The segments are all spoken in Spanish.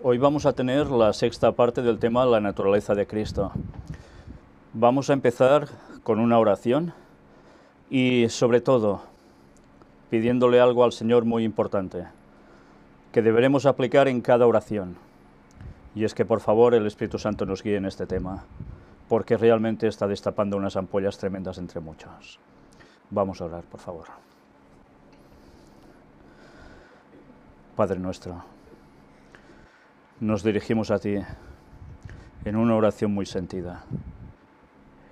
Hoy vamos a tener la sexta parte del tema La naturaleza de Cristo. Vamos a empezar con una oración y sobre todo pidiéndole algo al Señor muy importante, que deberemos aplicar en cada oración. Y es que por favor el Espíritu Santo nos guíe en este tema, porque realmente está destapando unas ampollas tremendas entre muchos. Vamos a orar, por favor. Padre nuestro, nos dirigimos a ti en una oración muy sentida,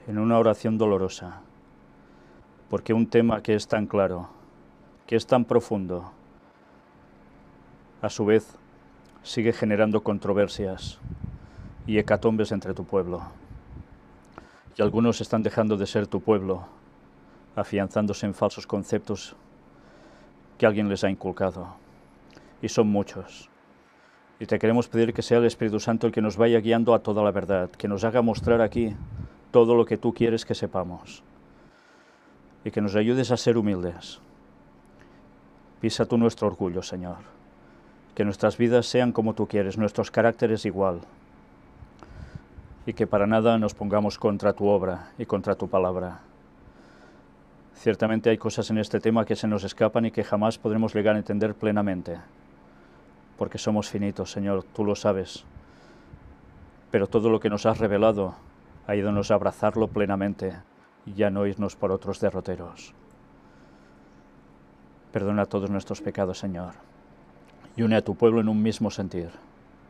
en una oración dolorosa, porque un tema que es tan claro, que es tan profundo, a su vez sigue generando controversias y hecatombes entre tu pueblo. Y algunos están dejando de ser tu pueblo, afianzándose en falsos conceptos que alguien les ha inculcado. Y son muchos. Y te queremos pedir que sea el Espíritu Santo el que nos vaya guiando a toda la verdad, que nos haga mostrar aquí todo lo que tú quieres que sepamos. Y que nos ayudes a ser humildes. Pisa tú nuestro orgullo, Señor. Que nuestras vidas sean como tú quieres, nuestros caracteres igual. Y que para nada nos pongamos contra tu obra y contra tu palabra. Ciertamente hay cosas en este tema que se nos escapan y que jamás podremos llegar a entender plenamente. Porque somos finitos, Señor, tú lo sabes. Pero todo lo que nos has revelado, ayúdanos a abrazarlo plenamente y ya no irnos por otros derroteros. Perdona todos nuestros pecados, Señor, y une a tu pueblo en un mismo sentir,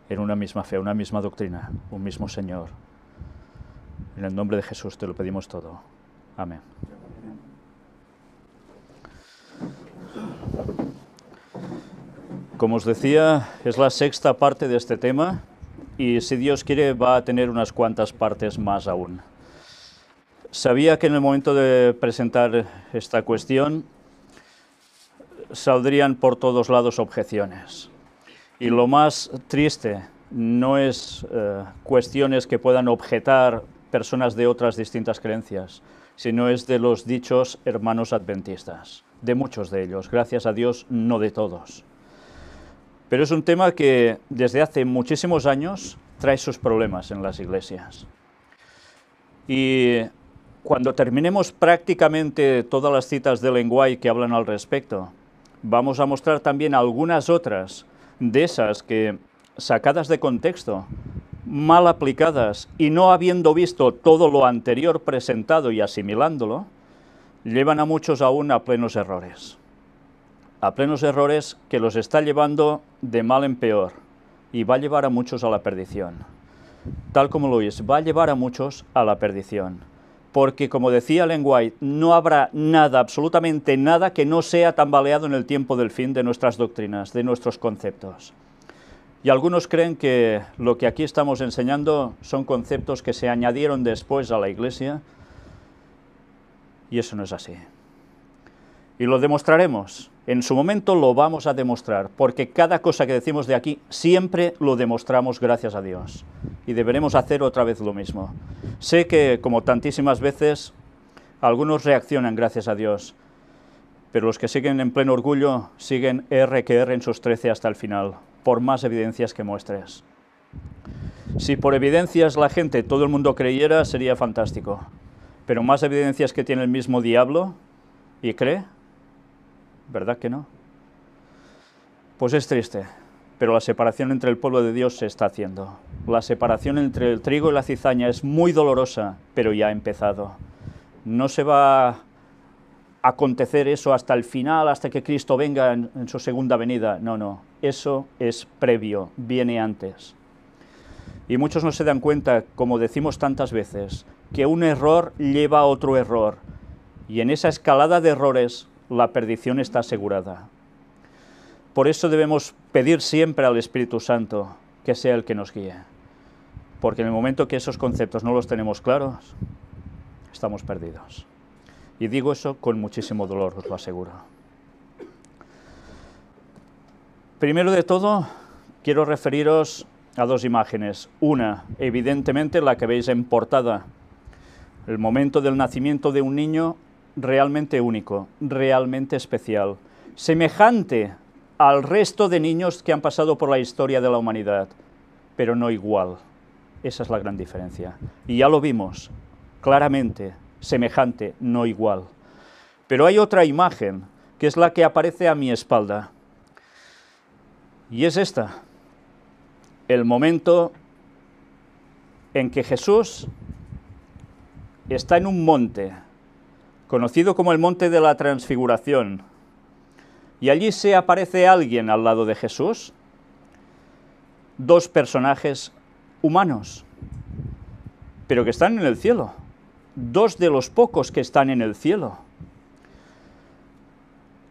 en una misma fe, una misma doctrina, un mismo Señor. En el nombre de Jesús te lo pedimos todo. Amén. Como os decía, es la sexta parte de este tema y si Dios quiere va a tener unas cuantas partes más aún. Sabía que en el momento de presentar esta cuestión saldrían por todos lados objeciones. Y lo más triste no es cuestiones que puedan objetar personas de otras distintas creencias, sino es de los dichos hermanos adventistas, de muchos de ellos, gracias a Dios, no de todos. Pero es un tema que desde hace muchísimos años trae sus problemas en las iglesias. Y cuando terminemos prácticamente todas las citas de Ellen White que hablan al respecto, vamos a mostrar también algunas otras de esas que, sacadas de contexto, mal aplicadas y no habiendo visto todo lo anterior presentado y asimilándolo, llevan a muchos aún a plenos errores. A plenos errores que los está llevando de mal en peor y va a llevar a muchos a la perdición. Tal como lo es, va a llevar a muchos a la perdición. Porque, como decía Ellen White, no habrá nada, absolutamente nada, que no sea tambaleado en el tiempo del fin de nuestras doctrinas, de nuestros conceptos. Y algunos creen que lo que aquí estamos enseñando son conceptos que se añadieron después a la Iglesia, y eso no es así. Y lo demostraremos. En su momento lo vamos a demostrar, porque cada cosa que decimos de aquí siempre lo demostramos gracias a Dios. Y deberemos hacer otra vez lo mismo. Sé que, como tantísimas veces, algunos reaccionan gracias a Dios, pero los que siguen en pleno orgullo siguen R que R en sus 13 hasta el final, por más evidencias que muestres. Si por evidencias la gente, todo el mundo creyera, sería fantástico. Pero más evidencias que tiene el mismo diablo y cree, ¿verdad que no? Pues es triste, pero la separación entre el pueblo de Dios se está haciendo. La separación entre el trigo y la cizaña es muy dolorosa, pero ya ha empezado. No se va a acontecer eso hasta el final, hasta que Cristo venga en su segunda venida. No, no, eso es previo, viene antes. Y muchos no se dan cuenta, como decimos tantas veces, que un error lleva a otro error. Y en esa escalada de errores, la perdición está asegurada. Por eso debemos pedir siempre al Espíritu Santo que sea el que nos guíe. Porque en el momento que esos conceptos no los tenemos claros, estamos perdidos. Y digo eso con muchísimo dolor, os lo aseguro. Primero de todo, quiero referiros a dos imágenes. Una, evidentemente, la que veis en portada. El momento del nacimiento de un niño realmente único, realmente especial, semejante al resto de niños que han pasado por la historia de la humanidad, pero no igual. Esa es la gran diferencia. Y ya lo vimos, claramente, semejante, no igual. Pero hay otra imagen, que es la que aparece a mi espalda. Y es esta, el momento en que Jesús está en un monte, conocido como el monte de la Transfiguración, y allí se aparece alguien al lado de Jesús, dos personajes humanos, pero que están en el cielo, dos de los pocos que están en el cielo.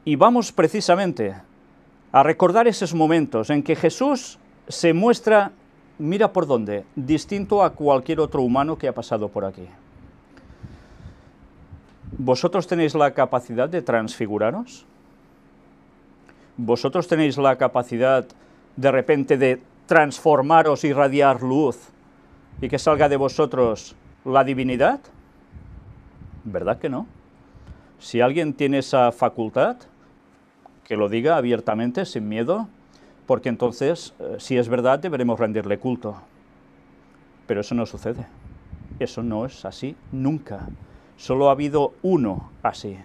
Y vamos precisamente a recordar esos momentos en que Jesús se muestra, mira por dónde, distinto a cualquier otro humano que ha pasado por aquí. ¿Vosotros tenéis la capacidad de transfiguraros? ¿Vosotros tenéis la capacidad de repente de transformaros, irradiar luz y que salga de vosotros la divinidad? ¿Verdad que no? Si alguien tiene esa facultad, que lo diga abiertamente, sin miedo, porque entonces, si es verdad, deberemos rendirle culto. Pero eso no sucede. Eso no es así nunca. Solo ha habido uno así.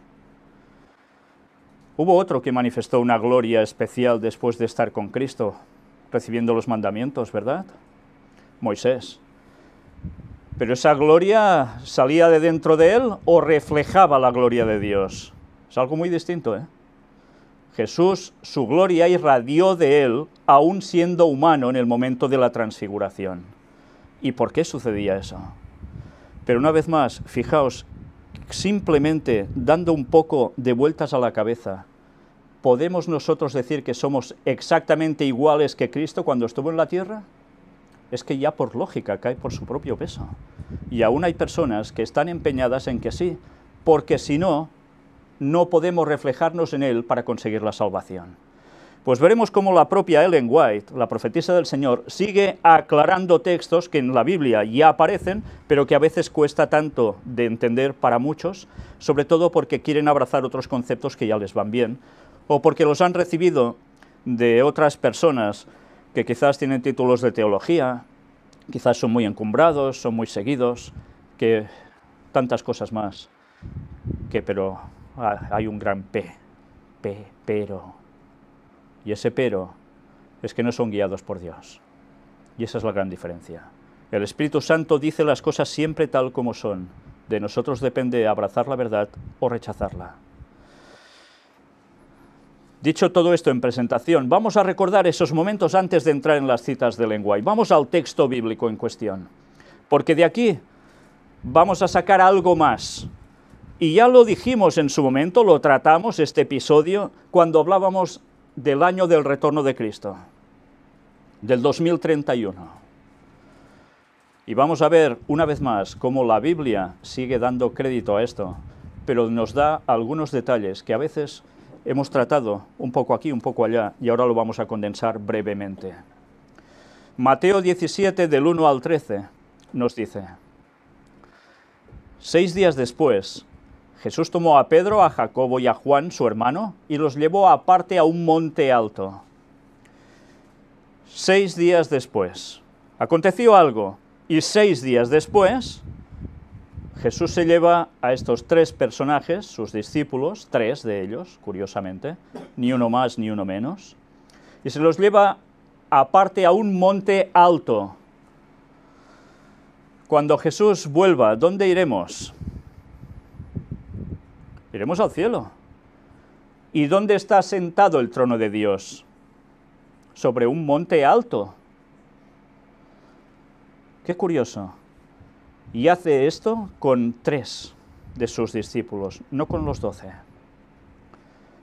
Hubo otro que manifestó una gloria especial después de estar con Cristo, recibiendo los mandamientos, ¿verdad? Moisés. Pero esa gloria salía de dentro de él o reflejaba la gloria de Dios. Es algo muy distinto, ¿eh? Jesús, su gloria irradió de él, aún siendo humano en el momento de la transfiguración. ¿Y por qué sucedía eso? Pero una vez más, fijaos, simplemente dando un poco de vueltas a la cabeza, ¿podemos nosotros decir que somos exactamente iguales que Cristo cuando estuvo en la tierra? Es que ya por lógica cae por su propio peso. Y aún hay personas que están empeñadas en que sí, porque si no, no podemos reflejarnos en él para conseguir la salvación. Pues veremos cómo la propia Ellen White, la profetisa del Señor, sigue aclarando textos que en la Biblia ya aparecen, pero que a veces cuesta tanto de entender para muchos, sobre todo porque quieren abrazar otros conceptos que ya les van bien, o porque los han recibido de otras personas que quizás tienen títulos de teología, quizás son muy encumbrados, son muy seguidos, que tantas cosas más, pero hay un gran pero. Y ese pero es que no son guiados por Dios. Y esa es la gran diferencia. El Espíritu Santo dice las cosas siempre tal como son. De nosotros depende abrazar la verdad o rechazarla. Dicho todo esto en presentación, vamos a recordar esos momentos antes de entrar en las citas de Ellen White. Vamos al texto bíblico en cuestión, porque de aquí vamos a sacar algo más. Y ya lo dijimos en su momento, lo tratamos, este episodio, cuando hablábamos del año del retorno de Cristo, del 2031. Y vamos a ver una vez más cómo la Biblia sigue dando crédito a esto, pero nos da algunos detalles que a veces hemos tratado un poco aquí, un poco allá, y ahora lo vamos a condensar brevemente. Mateo 17, del 1 al 13, nos dice: 6 días después, Jesús tomó a Pedro, a Jacobo y a Juan, su hermano, y los llevó aparte a un monte alto. 6 días después, aconteció algo, y 6 días después, Jesús se lleva a estos 3 personajes, sus discípulos, 3 de ellos, curiosamente, ni uno más ni uno menos, y se los lleva aparte a un monte alto. Cuando Jesús vuelva, ¿dónde iremos? Iremos al cielo. ¿Y dónde está sentado el trono de Dios? Sobre un monte alto. Qué curioso. Y hace esto con 3 de sus discípulos, no con los 12.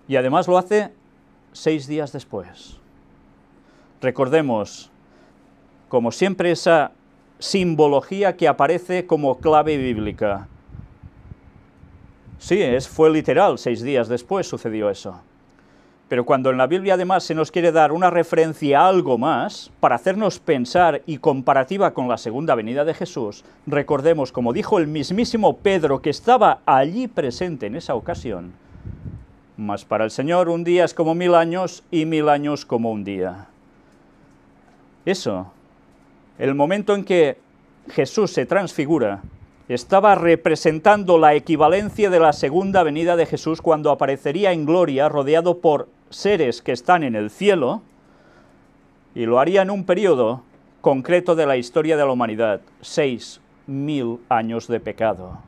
Y además lo hace 6 días después. Recordemos, como siempre, esa simbología que aparece como clave bíblica. Sí, fue literal, 6 días después sucedió eso. Pero cuando en la Biblia además se nos quiere dar una referencia a algo más, para hacernos pensar y comparativa con la segunda venida de Jesús, recordemos, como dijo el mismísimo Pedro, que estaba allí presente en esa ocasión: mas para el Señor un día es como 1000 años y 1000 años como un día. Eso El momento en que Jesús se transfigura estaba representando la equivalencia de la segunda venida de Jesús, cuando aparecería en gloria rodeado por seres que están en el cielo, y lo haría en un periodo concreto de la historia de la humanidad, 6.000 años de pecado.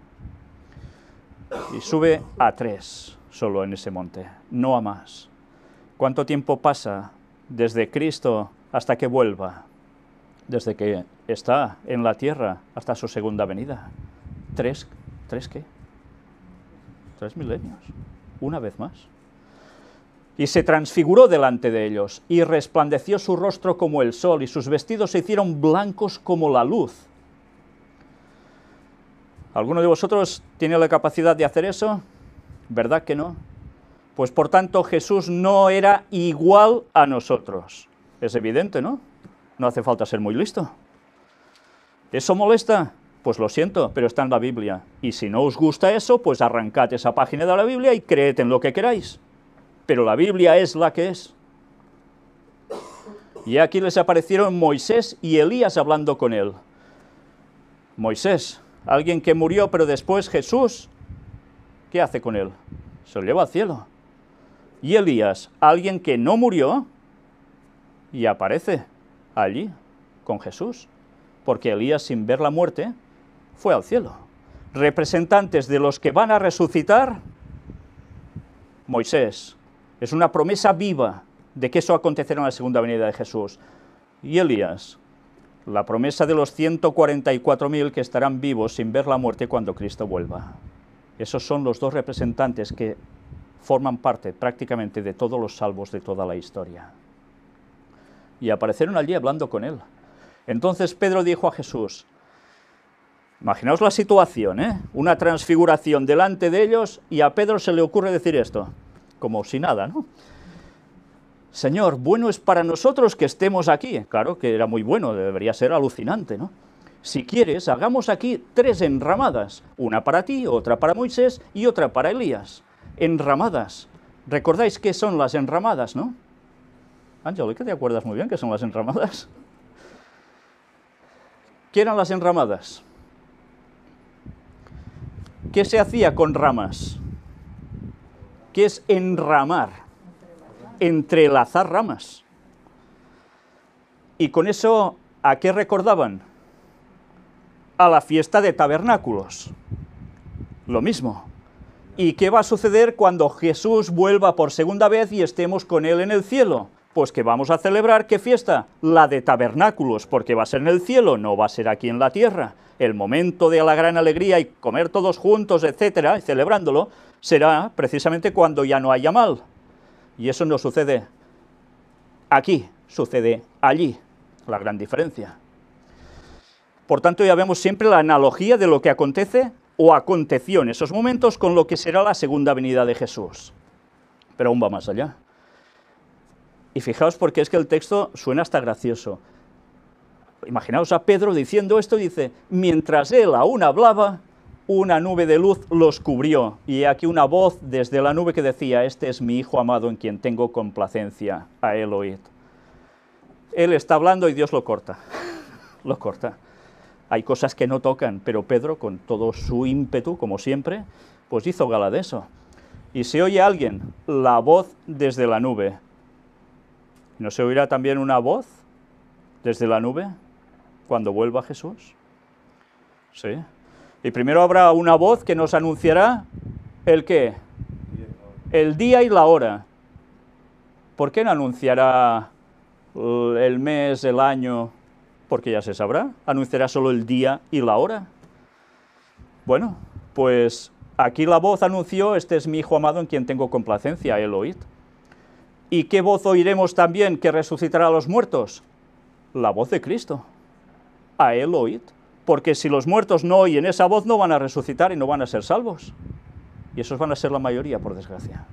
Y sube a 3 solo en ese monte, no a más. ¿Cuánto tiempo pasa desde Cristo hasta que vuelva? Desde que está en la tierra hasta su segunda venida. ¿3 qué? 3 milenios, una vez más. Y se transfiguró delante de ellos, y resplandeció su rostro como el sol, y sus vestidos se hicieron blancos como la luz. ¿Alguno de vosotros tiene la capacidad de hacer eso? ¿Verdad que no? Pues por tanto Jesús no era igual a nosotros. Es evidente, ¿no? No hace falta ser muy listo. ¿Eso molesta? Pues lo siento, pero está en la Biblia. Y si no os gusta eso, pues arrancad esa página de la Biblia y creed en lo que queráis. Pero la Biblia es la que es. Y aquí les aparecieron Moisés y Elías hablando con él. Moisés, alguien que murió, pero después Jesús, ¿qué hace con él? Se lo lleva al cielo. Y Elías, alguien que no murió, y aparece allí con Jesús, porque Elías, sin ver la muerte, fue al cielo. Representantes de los que van a resucitar, Moisés, es una promesa viva de que eso acontecerá en la segunda venida de Jesús. Y Elías, la promesa de los 144.000 que estarán vivos sin ver la muerte cuando Cristo vuelva. Esos son los dos representantes que forman parte prácticamente de todos los salvos de toda la historia. Y aparecieron allí hablando con él. Entonces Pedro dijo a Jesús, imaginaos la situación, una transfiguración delante de ellos, y a Pedro se le ocurre decir esto, como si nada, ¿no? Señor, bueno es para nosotros que estemos aquí. Claro que era muy bueno, debería ser alucinante, ¿no? Si quieres, hagamos aquí 3 enramadas, una para ti, otra para Moisés y otra para Elías. Enramadas. ¿Recordáis qué son las enramadas, no? Ángel, ¿qué te acuerdas muy bien qué son las enramadas? ¿Qué eran las enramadas? ¿Qué se hacía con ramas? ¿Qué es enramar? Entrelazar ramas. Y con eso, ¿a qué recordaban? A la fiesta de tabernáculos. Lo mismo. ¿Y qué va a suceder cuando Jesús vuelva por segunda vez y estemos con él en el cielo? Pues que vamos a celebrar, ¿qué fiesta? La de tabernáculos, porque va a ser en el cielo, no va a ser aquí en la tierra. El momento de la gran alegría y comer todos juntos, etcétera, y celebrándolo, será precisamente cuando ya no haya mal. Y eso no sucede aquí, sucede allí, la gran diferencia. Por tanto, ya vemos siempre la analogía de lo que acontece o aconteció en esos momentos con lo que será la segunda venida de Jesús. Pero aún va más allá. Y fijaos porque es que el texto suena hasta gracioso. Imaginaos a Pedro diciendo esto, dice, mientras él aún hablaba, una nube de luz los cubrió, y aquí una voz desde la nube que decía, este es mi Hijo amado en quien tengo complacencia, a él oíd. Él está hablando y Dios lo corta, lo corta. Hay cosas que no tocan, pero Pedro, con todo su ímpetu, como siempre, pues hizo gala de eso. Y se oye a alguien, la voz desde la nube. ¿No se oirá también una voz desde la nube cuando vuelva Jesús? Sí. Y primero habrá una voz que nos anunciará ¿el qué? El día y la hora. ¿Por qué no anunciará el mes, el año? Porque ya se sabrá. ¿Anunciará solo el día y la hora? Bueno, pues aquí la voz anunció, este es mi Hijo amado en quien tengo complacencia, a él oíd. ¿Y qué voz oiremos también que resucitará a los muertos? La voz de Cristo, a él oíd. Porque si los muertos no oyen esa voz, no van a resucitar y no van a ser salvos. Y esos van a ser la mayoría, por desgracia.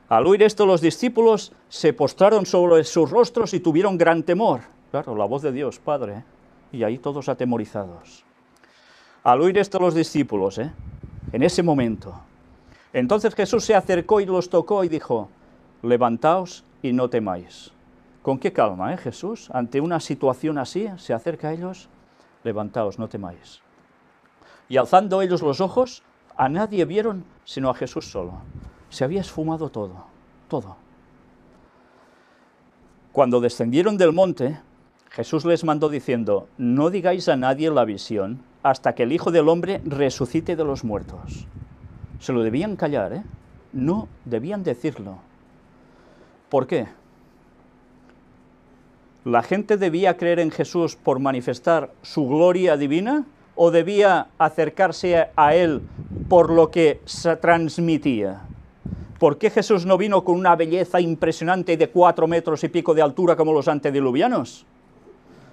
Al oír esto, los discípulos se postraron sobre sus rostros y tuvieron gran temor. Claro, la voz de Dios, Padre, y ahí todos atemorizados. Al oír esto los discípulos, en ese momento, entonces Jesús se acercó y los tocó y dijo, levantaos y no temáis. ¿Con qué calma, Jesús? Ante una situación así, se acerca a ellos, levantaos, no temáis. Y alzando ellos los ojos, a nadie vieron sino a Jesús solo. Se había esfumado todo, todo. Cuando descendieron del monte, Jesús les mandó diciendo, no digáis a nadie la visión hasta que el Hijo del Hombre resucite de los muertos. Se lo debían callar, no debían decirlo. ¿Por qué? ¿La gente debía creer en Jesús por manifestar su gloria divina o debía acercarse a Él por lo que se transmitía? ¿Por qué Jesús no vino con una belleza impresionante de 4 metros y pico de altura como los antediluvianos?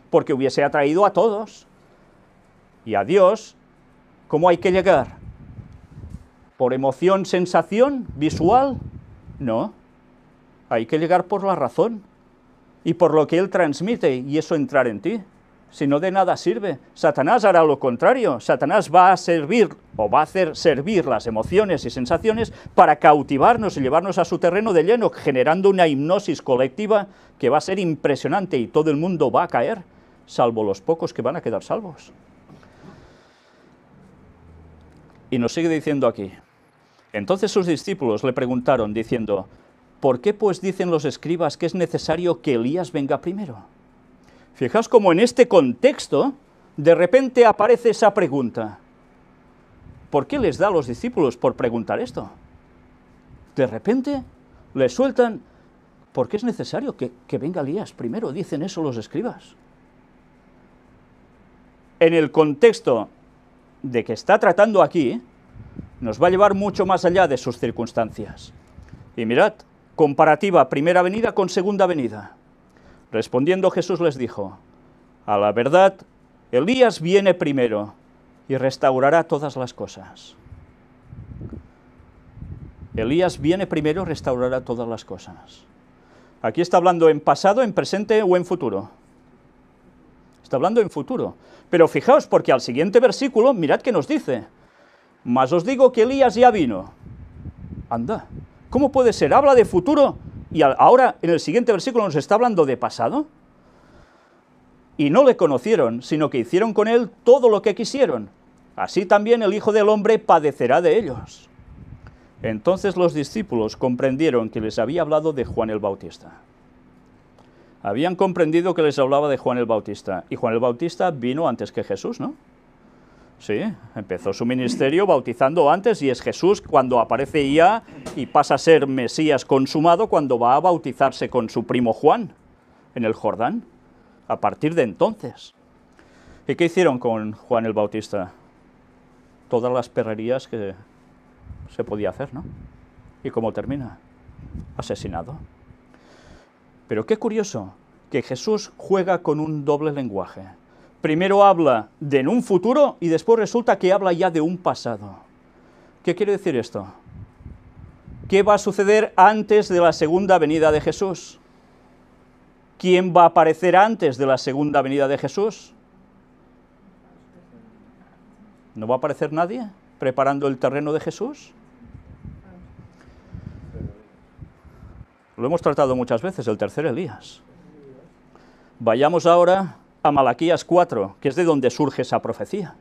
Porque hubiese atraído a todos. Y a Dios, ¿cómo hay que llegar? ¿Por emoción, sensación, visual? No. Hay que llegar por la razón y por lo que Él transmite, y eso entrar en ti. Si no, de nada sirve. Satanás hará lo contrario. Satanás va a servir, o va a hacer servir las emociones y sensaciones para cautivarnos y llevarnos a su terreno de lleno, generando una hipnosis colectiva que va a ser impresionante y todo el mundo va a caer, salvo los pocos que van a quedar salvos. Y nos sigue diciendo aquí. Entonces sus discípulos le preguntaron, diciendo, ¿por qué pues dicen los escribas que es necesario que Elías venga primero? Fijaos cómo en este contexto, de repente aparece esa pregunta. ¿Por qué les da a los discípulos por preguntar esto? De repente les sueltan, ¿por qué es necesario que venga Elías primero? Dicen eso los escribas. En el contexto de que está tratando aquí, nos va a llevar mucho más allá de sus circunstancias. Y mirad, comparativa primera venida con segunda venida. Respondiendo Jesús les dijo, a la verdad, Elías viene primero y restaurará todas las cosas. Elías viene primero y restaurará todas las cosas. Aquí está hablando en pasado, en presente o en futuro. Está hablando en futuro. Pero fijaos, porque al siguiente versículo, mirad que nos dice, mas os digo que Elías ya vino. Anda, ¿cómo puede ser? Habla de futuro y ahora en el siguiente versículo nos está hablando de pasado. Y no le conocieron, sino que hicieron con él todo lo que quisieron. Así también el Hijo del Hombre padecerá de ellos. Entonces los discípulos comprendieron que les había hablado de Juan el Bautista. Habían comprendido que les hablaba de Juan el Bautista. Y Juan el Bautista vino antes que Jesús, ¿no? Sí, empezó su ministerio bautizando antes y es Jesús cuando aparece ya y pasa a ser Mesías consumado cuando va a bautizarse con su primo Juan en el Jordán. A partir de entonces. ¿Y qué hicieron con Juan el Bautista? Todas las perrerías que se podía hacer, ¿no? ¿Y cómo termina? Asesinado. Pero qué curioso que Jesús juega con un doble lenguaje. Primero habla de en un futuro y después resulta que habla ya de un pasado. ¿Qué quiere decir esto? ¿Qué va a suceder antes de la segunda venida de Jesús? ¿Quién va a aparecer antes de la segunda venida de Jesús? ¿No va a aparecer nadie preparando el terreno de Jesús? Lo hemos tratado muchas veces, el tercer Elías. Vayamos ahora a Malaquías 4, que es de donde surge esa profecía.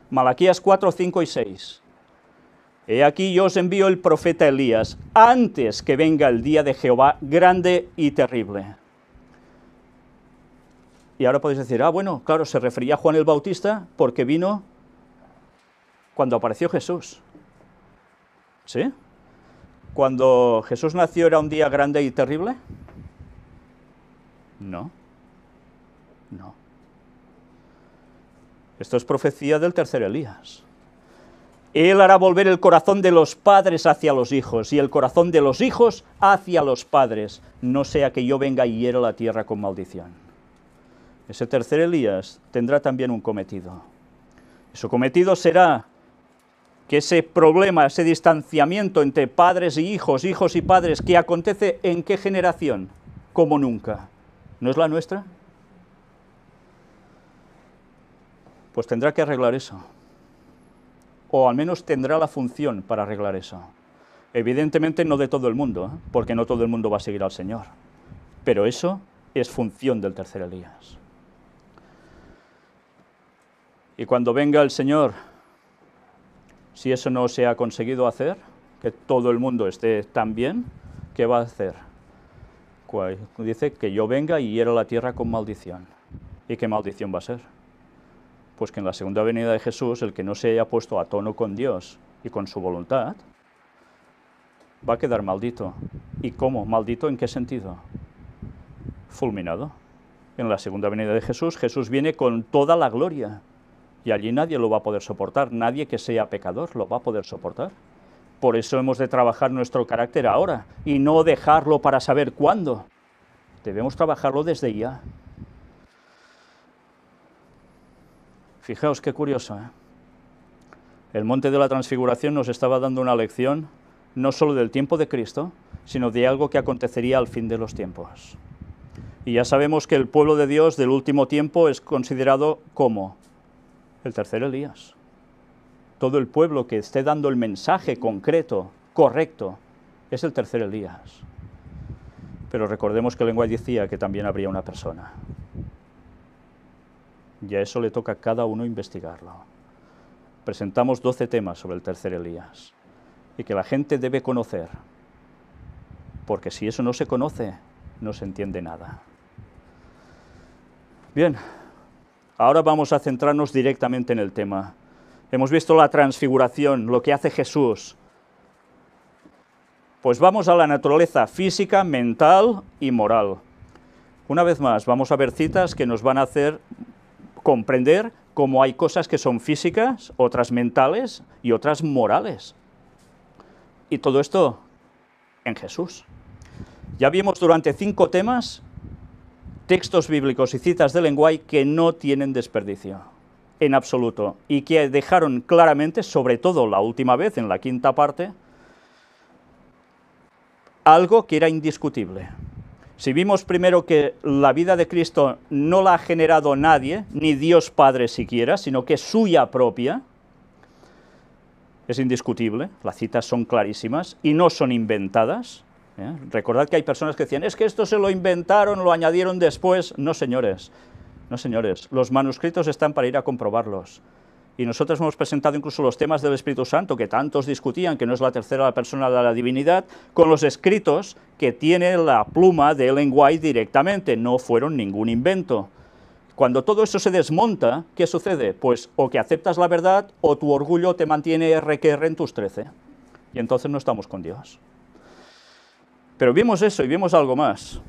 Malaquías 4, 5 y 6. He aquí yo os envío el profeta Elías, antes que venga el día de Jehová grande y terrible. Y ahora podéis decir, bueno, claro, se refería a Juan el Bautista porque vino cuando apareció Jesús. ¿Sí? ¿Cuando Jesús nació era un día grande y terrible? No. No. Esto es profecía del tercer Elías. Él hará volver el corazón de los padres hacia los hijos y el corazón de los hijos hacia los padres, no sea que yo venga y hiera la tierra con maldición. Ese tercer Elías tendrá también un cometido. Y su cometido será que ese problema, ese distanciamiento entre padres y hijos y padres, que acontece ¿en qué generación? Como nunca. ¿No es la nuestra? Pues tendrá que arreglar eso. O al menos tendrá la función para arreglar eso. Evidentemente no de todo el mundo, porque no todo el mundo va a seguir al Señor. Pero eso es función del tercer Elías. Y cuando venga el Señor, si eso no se ha conseguido hacer, que todo el mundo esté tan bien, ¿qué va a hacer? Dice que yo venga y hiera la tierra con maldición. ¿Y qué maldición va a ser? Pues que en la segunda venida de Jesús, el que no se haya puesto a tono con Dios y con su voluntad, va a quedar maldito. ¿Y cómo? ¿Maldito en qué sentido? Fulminado. En la segunda venida de Jesús, Jesús viene con toda la gloria. Y allí nadie lo va a poder soportar, nadie que sea pecador lo va a poder soportar. Por eso hemos de trabajar nuestro carácter ahora, y no dejarlo para saber cuándo. Debemos trabajarlo desde ya. Fijaos qué curioso, ¿eh? El monte de la transfiguración nos estaba dando una lección, no solo del tiempo de Cristo, sino de algo que acontecería al fin de los tiempos. Y ya sabemos que el pueblo de Dios del último tiempo es considerado como el tercer Elías. Todo el pueblo que esté dando el mensaje concreto, correcto, es el tercer Elías. Pero recordemos que el lenguaje decía que también habría una persona. Y a eso le toca a cada uno investigarlo. Presentamos 12 temas sobre el tercer Elías, y que la gente debe conocer, porque si eso no se conoce, no se entiende nada. Bien, ahora vamos a centrarnos directamente en el tema. Hemos visto la transfiguración, lo que hace Jesús. Pues vamos a la naturaleza física, mental y moral. Una vez más, vamos a ver citas que nos van a hacer comprender cómo hay cosas que son físicas, otras mentales y otras morales. Y todo esto en Jesús. Ya vimos durante 5 temas textos bíblicos y citas de lenguaje que no tienen desperdicio, en absoluto, y que dejaron claramente, sobre todo la última vez, en la 5ª parte, algo que era indiscutible. Si vimos primero que la vida de Cristo no la ha generado nadie, ni Dios Padre siquiera, sino que es suya propia, es indiscutible, las citas son clarísimas y no son inventadas. Recordad que hay personas que decían, es que esto se lo inventaron, lo añadieron después. No, señores, no, señores, los manuscritos están para ir a comprobarlos. Y nosotros hemos presentado incluso los temas del Espíritu Santo, que tantos discutían, que no es la tercera persona de la divinidad, con los escritos que tiene la pluma de Ellen White directamente, no fueron ningún invento. Cuando todo eso se desmonta, ¿qué sucede? Pues o que aceptas la verdad, o tu orgullo te mantiene RQR en tus 13, y entonces no estamos con Dios. Pero vimos eso y vimos algo más.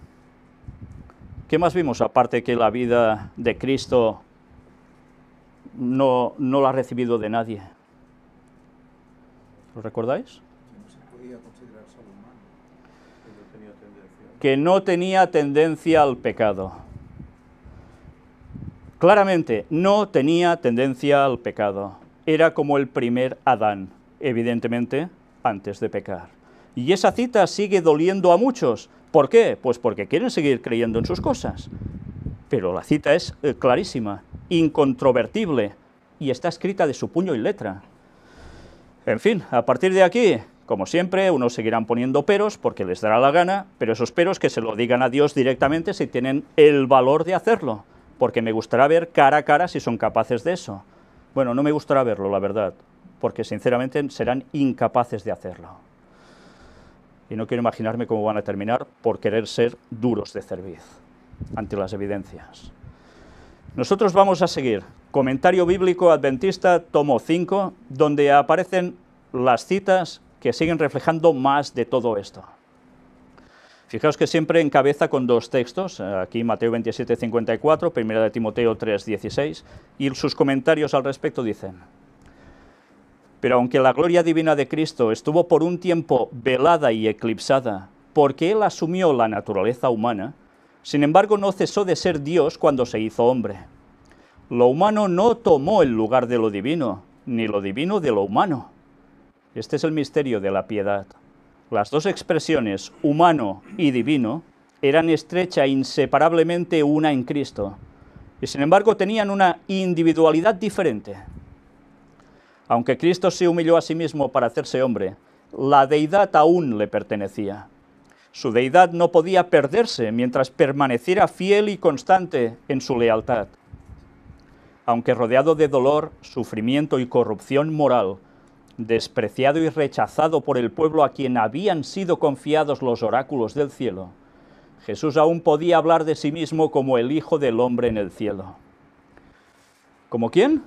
¿Qué más vimos aparte que la vida de Cristo no la ha recibido de nadie? ¿Lo recordáis? No se podía considerar solo humano, que no tenía tendencia al pecado. Claramente, no tenía tendencia al pecado. Era como el primer Adán, evidentemente, antes de pecar. Y esa cita sigue doliendo a muchos. ¿Por qué? Pues porque quieren seguir creyendo en sus cosas. Pero la cita es clarísima, incontrovertible, y está escrita de su puño y letra. En fin, a partir de aquí, como siempre, unos seguirán poniendo peros porque les dará la gana, pero esos peros que se lo digan a Dios directamente si tienen el valor de hacerlo, porque me gustará ver cara a cara si son capaces de eso. Bueno, no me gustará verlo, la verdad, porque sinceramente serán incapaces de hacerlo. Y no quiero imaginarme cómo van a terminar por querer ser duros de cerviz ante las evidencias. Nosotros vamos a seguir. Comentario Bíblico Adventista, tomo 5, donde aparecen las citas que siguen reflejando más de todo esto. Fijaos que siempre encabeza con 2 textos, aquí Mateo 27, 54, 1 de Timoteo 3, 16, y sus comentarios al respecto dicen: pero aunque la gloria divina de Cristo estuvo por un tiempo velada y eclipsada, porque Él asumió la naturaleza humana, sin embargo no cesó de ser Dios cuando se hizo hombre. Lo humano no tomó el lugar de lo divino, ni lo divino de lo humano. Este es el misterio de la piedad. Las 2 expresiones, humano y divino, eran estrecha e inseparablemente una en Cristo, y sin embargo tenían una individualidad diferente. Aunque Cristo se humilló a sí mismo para hacerse hombre, la deidad aún le pertenecía. Su deidad no podía perderse mientras permaneciera fiel y constante en su lealtad. Aunque rodeado de dolor, sufrimiento y corrupción moral, despreciado y rechazado por el pueblo a quien habían sido confiados los oráculos del cielo, Jesús aún podía hablar de sí mismo como el Hijo del Hombre en el cielo. ¿Como quién?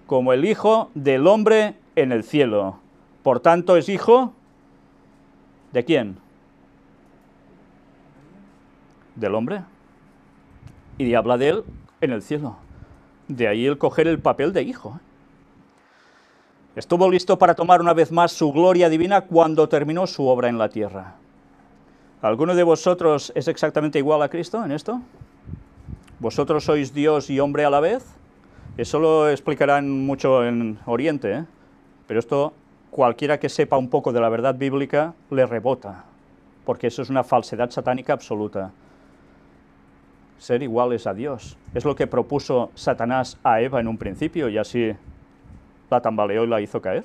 Como el Hijo del Hombre en el cielo. Por tanto, ¿es hijo de quién? Del hombre. Y habla de él en el cielo. De ahí el coger el papel de hijo. Estuvo listo para tomar una vez más su gloria divina cuando terminó su obra en la tierra. ¿Alguno de vosotros es exactamente igual a Cristo en esto? ¿Vosotros sois Dios y hombre a la vez? Eso lo explicarán mucho en Oriente, ¿eh? Pero esto, cualquiera que sepa un poco de la verdad bíblica, le rebota, porque eso es una falsedad satánica absoluta. Ser iguales a Dios. Es lo que propuso Satanás a Eva en un principio, y así la tambaleó y la hizo caer.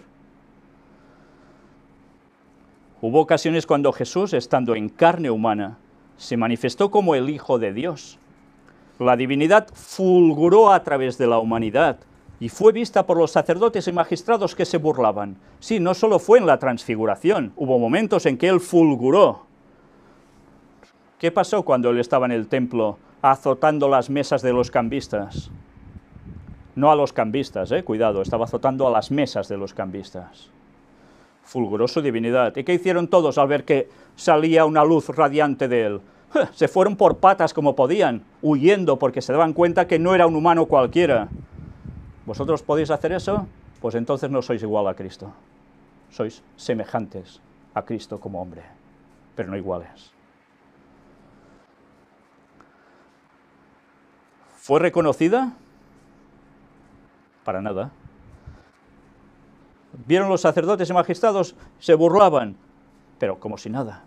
Hubo ocasiones cuando Jesús, estando en carne humana, se manifestó como el Hijo de Dios. La divinidad fulguró a través de la humanidad y fue vista por los sacerdotes y magistrados que se burlaban. Sí, no solo fue en la transfiguración, hubo momentos en que él fulguró. ¿Qué pasó cuando él estaba en el templo azotando las mesas de los cambistas? No a los cambistas, cuidado, estaba azotando a las mesas de los cambistas. Fulguró su divinidad. ¿Y qué hicieron todos al ver que salía una luz radiante de él? Se fueron por patas como podían, huyendo porque se daban cuenta que no era un humano cualquiera. ¿Vosotros podéis hacer eso? Pues entonces no sois igual a Cristo. Sois semejantes a Cristo como hombre, pero no iguales. ¿Fue reconocida? Para nada. Vieron los sacerdotes y magistrados, se burlaban, pero como si nada.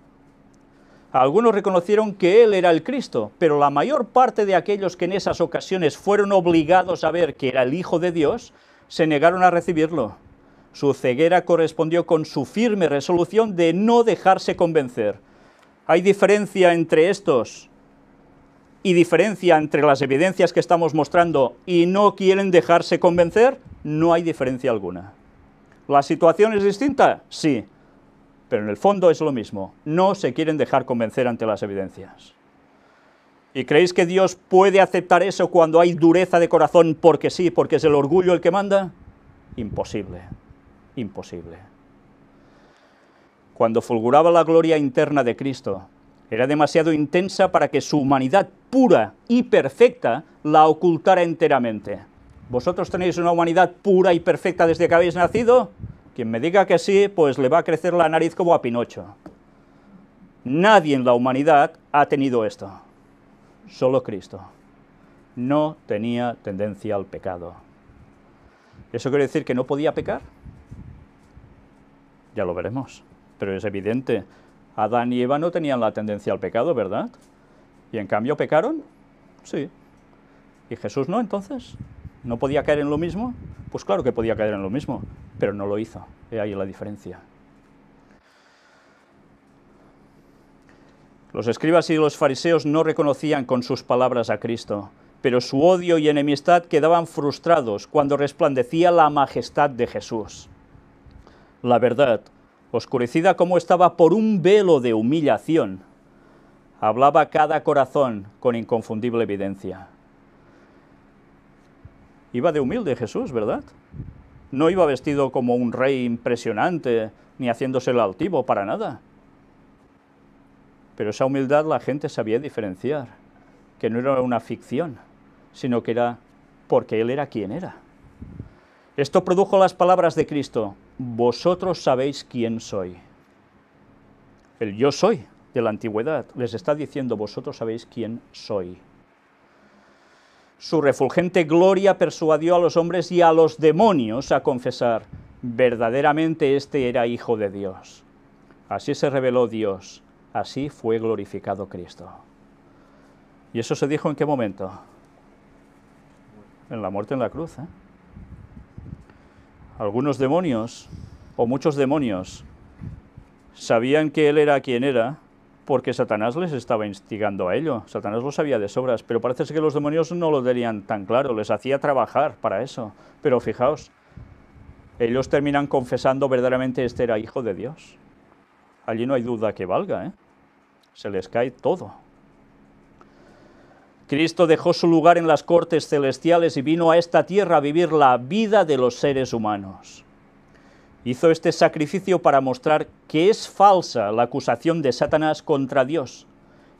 Algunos reconocieron que él era el Cristo, pero la mayor parte de aquellos que en esas ocasiones fueron obligados a ver que era el Hijo de Dios, se negaron a recibirlo. Su ceguera correspondió con su firme resolución de no dejarse convencer. ¿Hay diferencia entre estos y diferencia entre las evidencias que estamos mostrando y no quieren dejarse convencer? No hay diferencia alguna. ¿La situación es distinta? Sí. Pero en el fondo es lo mismo, no se quieren dejar convencer ante las evidencias. ¿Y creéis que Dios puede aceptar eso cuando hay dureza de corazón porque sí, porque es el orgullo el que manda? Imposible, imposible. Cuando fulguraba la gloria interna de Cristo, era demasiado intensa para que su humanidad pura y perfecta la ocultara enteramente. ¿Vosotros tenéis una humanidad pura y perfecta desde que habéis nacido? Quien me diga que sí, pues le va a crecer la nariz como a Pinocho. Nadie en la humanidad ha tenido esto. Solo Cristo. No tenía tendencia al pecado. ¿Eso quiere decir que no podía pecar? Ya lo veremos. Pero es evidente, Adán y Eva no tenían la tendencia al pecado, ¿verdad? ¿Y en cambio pecaron? Sí. ¿Y Jesús no, entonces? ¿No podía caer en lo mismo? Pues claro que podía caer en lo mismo, pero no lo hizo. He ahí la diferencia. Los escribas y los fariseos no reconocían con sus palabras a Cristo, pero su odio y enemistad quedaban frustrados cuando resplandecía la majestad de Jesús. La verdad, oscurecida como estaba por un velo de humillación, hablaba a cada corazón con inconfundible evidencia. Iba de humilde Jesús, ¿verdad? No iba vestido como un rey impresionante, ni haciéndose el altivo, para nada. Pero esa humildad la gente sabía diferenciar, que no era una ficción, sino que era porque Él era quien era. Esto produjo las palabras de Cristo: vosotros sabéis quién soy. El yo soy de la antigüedad les está diciendo: vosotros sabéis quién soy. Su refulgente gloria persuadió a los hombres y a los demonios a confesar: verdaderamente este era Hijo de Dios. Así se reveló Dios, así fue glorificado Cristo. ¿Y eso se dijo en qué momento? En la muerte en la cruz, ¿eh? Algunos demonios, o muchos demonios, sabían que Él era quien era, porque Satanás les estaba instigando a ello. Satanás lo sabía de sobras, pero parece ser que los demonios no lo tenían tan claro, les hacía trabajar para eso. Pero fijaos, ellos terminan confesando verdaderamente este era hijo de Dios. Allí no hay duda que valga, ¿eh? Se les cae todo. Cristo dejó su lugar en las cortes celestiales y vino a esta tierra a vivir la vida de los seres humanos. Hizo este sacrificio para mostrar que es falsa la acusación de Satanás contra Dios.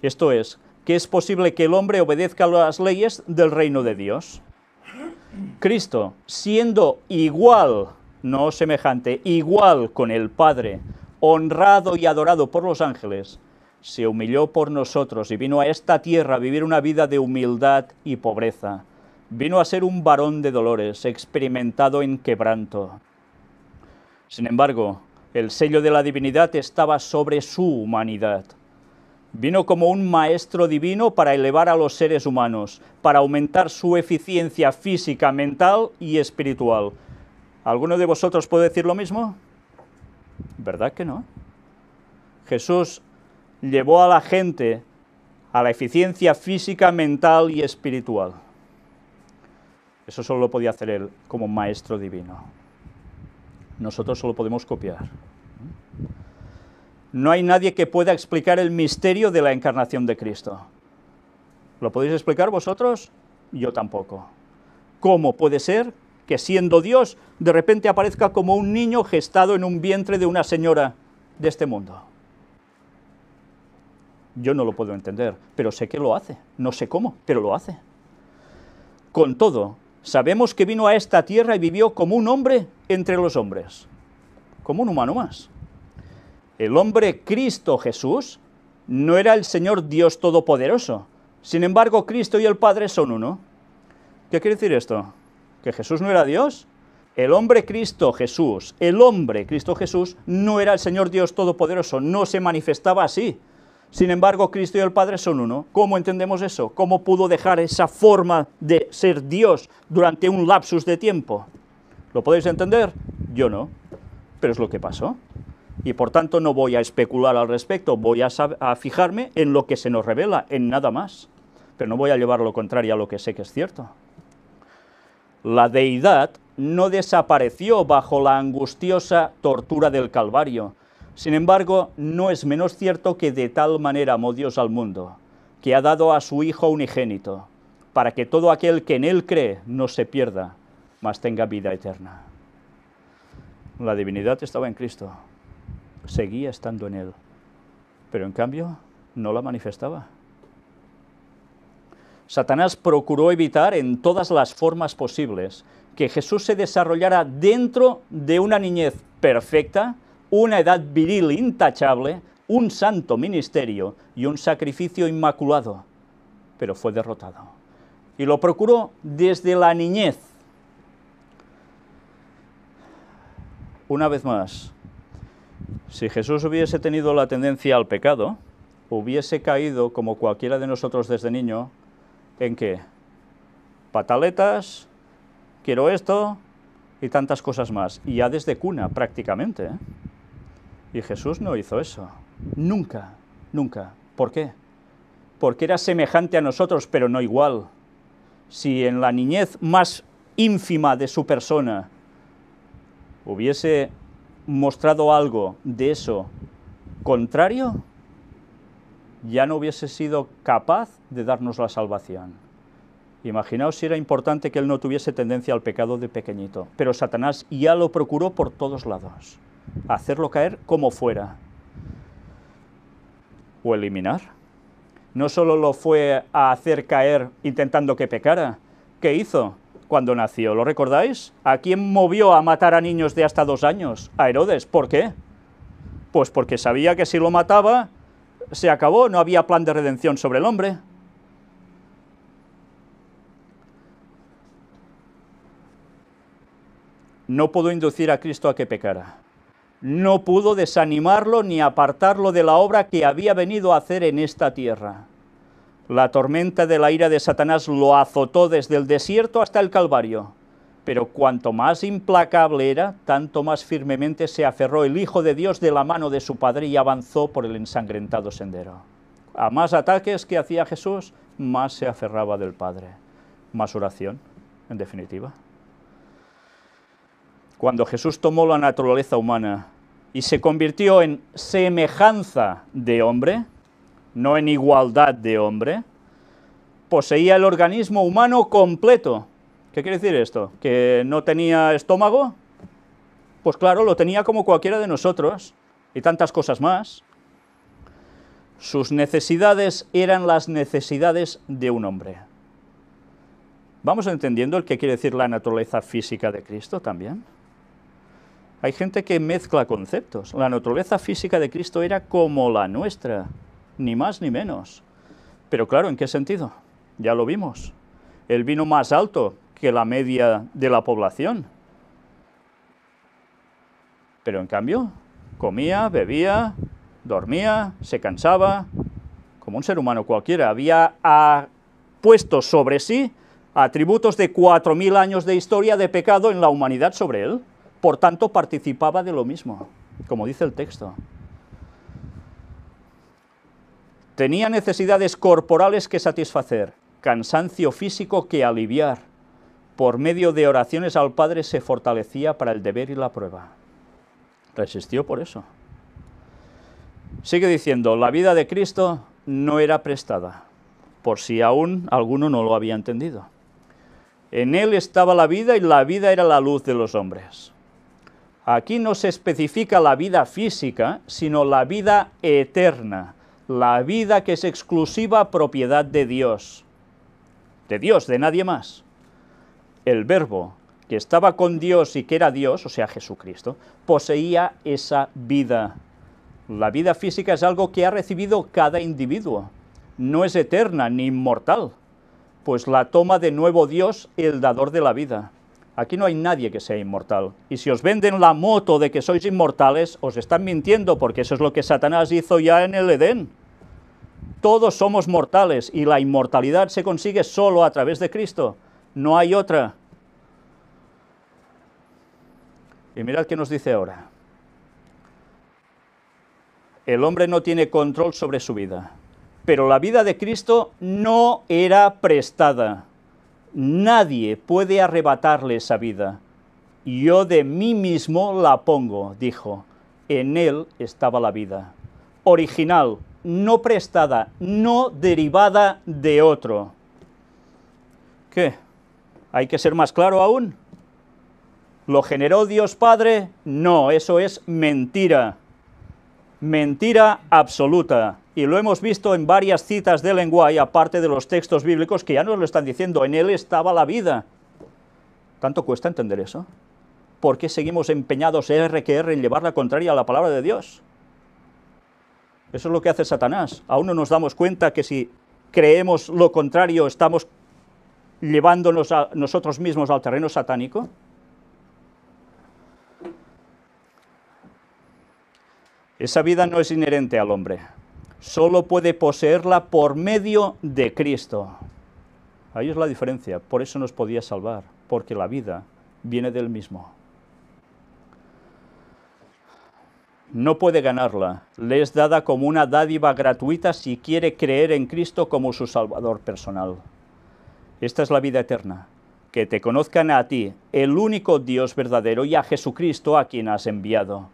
Esto es, que es posible que el hombre obedezca las leyes del reino de Dios. Cristo, siendo igual, no semejante, igual con el Padre, honrado y adorado por los ángeles, se humilló por nosotros y vino a esta tierra a vivir una vida de humildad y pobreza. Vino a ser un varón de dolores, experimentado en quebranto. Sin embargo, el sello de la divinidad estaba sobre su humanidad. Vino como un maestro divino para elevar a los seres humanos, para aumentar su eficiencia física, mental y espiritual. ¿Alguno de vosotros puede decir lo mismo? ¿Verdad que no? Jesús llevó a la gente a la eficiencia física, mental y espiritual. Eso solo lo podía hacer Él como maestro divino. Nosotros solo podemos copiar. No hay nadie que pueda explicar el misterio de la encarnación de Cristo. ¿Lo podéis explicar vosotros? Yo tampoco. ¿Cómo puede ser que siendo Dios, de repente aparezca como un niño gestado en un vientre de una señora de este mundo? Yo no lo puedo entender, pero sé que lo hace. No sé cómo, pero lo hace. Con todo, sabemos que vino a esta tierra y vivió como un hombre entre los hombres, como un humano más. El hombre Cristo Jesús no era el Señor Dios Todopoderoso. Sin embargo, Cristo y el Padre son uno. ¿Qué quiere decir esto? ¿Que Jesús no era Dios? El hombre Cristo Jesús no era el Señor Dios Todopoderoso, no se manifestaba así. Sin embargo, Cristo y el Padre son uno. ¿Cómo entendemos eso? ¿Cómo pudo dejar esa forma de ser Dios durante un lapsus de tiempo? ¿Lo podéis entender? Yo no, pero es lo que pasó. Y por tanto no voy a especular al respecto, voy a fijarme en lo que se nos revela, en nada más. Pero no voy a llevar lo contrario a lo que sé que es cierto. La deidad no desapareció bajo la angustiosa tortura del Calvario. Sin embargo, no es menos cierto que de tal manera amó Dios al mundo, que ha dado a su Hijo unigénito, para que todo aquel que en Él cree no se pierda, mas tenga vida eterna. La divinidad estaba en Cristo, seguía estando en Él, pero en cambio no la manifestaba. Satanás procuró evitar en todas las formas posibles que Jesús se desarrollara dentro de una niñez perfecta, una edad viril intachable, un santo ministerio y un sacrificio inmaculado, pero fue derrotado. Y lo procuró desde la niñez. Una vez más, si Jesús hubiese tenido la tendencia al pecado, hubiese caído, como cualquiera de nosotros desde niño, ¿en qué? Pataletas, quiero esto y tantas cosas más. Y ya desde cuna, prácticamente, ¿eh? Y Jesús no hizo eso. Nunca, nunca. ¿Por qué? Porque era semejante a nosotros, pero no igual. Si en la niñez más ínfima de su persona hubiese mostrado algo de eso contrario, ya no hubiese sido capaz de darnos la salvación. Imaginaos si era importante que él no tuviese tendencia al pecado de pequeñito, pero Satanás ya lo procuró por todos lados, hacerlo caer como fuera, o eliminar. No solo lo fue a hacer caer intentando que pecara, ¿qué hizo cuando nació? ¿Lo recordáis? ¿A quién movió a matar a niños de hasta 2 años? A Herodes. ¿Por qué? Pues porque sabía que si lo mataba, se acabó, no había plan de redención sobre el hombre. No pudo inducir a Cristo a que pecara. No pudo desanimarlo ni apartarlo de la obra que había venido a hacer en esta tierra. La tormenta de la ira de Satanás lo azotó desde el desierto hasta el Calvario, Pero cuanto más implacable era, tanto más firmemente se aferró el Hijo de Dios de la mano de su Padre y avanzó por el ensangrentado sendero. A más ataques que hacía Jesús, más se aferraba del Padre. Más oración, en definitiva. Cuando Jesús tomó la naturaleza humana y se convirtió en semejanza de hombre, no en igualdad de hombre, poseía el organismo humano completo. ¿Qué quiere decir esto? ¿Que no tenía estómago? Pues claro, lo tenía como cualquiera de nosotros, y tantas cosas más. Sus necesidades eran las necesidades de un hombre. ¿Vamos entendiendo el que quiere decir la naturaleza física de Cristo también? Hay gente que mezcla conceptos. La naturaleza física de Cristo era como la nuestra, ni más ni menos. Pero claro, ¿en qué sentido? Ya lo vimos. Él vino más alto que la media de la población. Pero en cambio, comía, bebía, dormía, se cansaba, como un ser humano cualquiera. Había puesto sobre sí atributos de 4000 años de historia de pecado en la humanidad sobre él. Por tanto, participaba de lo mismo, como dice el texto. Tenía necesidades corporales que satisfacer, cansancio físico que aliviar. Por medio de oraciones al Padre se fortalecía para el deber y la prueba. Resistió por eso. Sigue diciendo, la vida de Cristo no era prestada, por si aún alguno no lo había entendido. En él estaba la vida y la vida era la luz de los hombres. Aquí no se especifica la vida física, sino la vida eterna, la vida que es exclusiva propiedad de Dios, de nadie más. El Verbo, que estaba con Dios y que era Dios, o sea, Jesucristo, poseía esa vida. La vida física es algo que ha recibido cada individuo. No es eterna ni inmortal, pues la toma de nuevo Dios, el dador de la vida. Aquí no hay nadie que sea inmortal. Y si os venden la moto de que sois inmortales, os están mintiendo, porque eso es lo que Satanás hizo ya en el Edén. Todos somos mortales y la inmortalidad se consigue solo a través de Cristo. No hay otra. Y mirad qué nos dice ahora. El hombre no tiene control sobre su vida, pero la vida de Cristo no era prestada. Nadie puede arrebatarle esa vida. Yo de mí mismo la pongo, dijo. En él estaba la vida. Original, no prestada, no derivada de otro. ¿Qué? ¿Hay que ser más claro aún? ¿Lo generó Dios Padre? No, eso es mentira. Mentira absoluta. Y lo hemos visto en varias citas de lenguaje, aparte de los textos bíblicos, que ya nos lo están diciendo. En él estaba la vida. ¿Tanto cuesta entender eso? ¿Por qué seguimos empeñados R que R en llevar la contraria a la palabra de Dios? Eso es lo que hace Satanás. Aún no nos damos cuenta que si creemos lo contrario, estamos llevándonos a nosotros mismos al terreno satánico. Esa vida no es inherente al hombre. Solo puede poseerla por medio de Cristo. Ahí es la diferencia. Por eso nos podía salvar, porque la vida viene del mismo. No puede ganarla. Le es dada como una dádiva gratuita si quiere creer en Cristo como su Salvador personal. Esta es la vida eterna, que te conozcan a ti, el único Dios verdadero, y a Jesucristo a quien has enviado.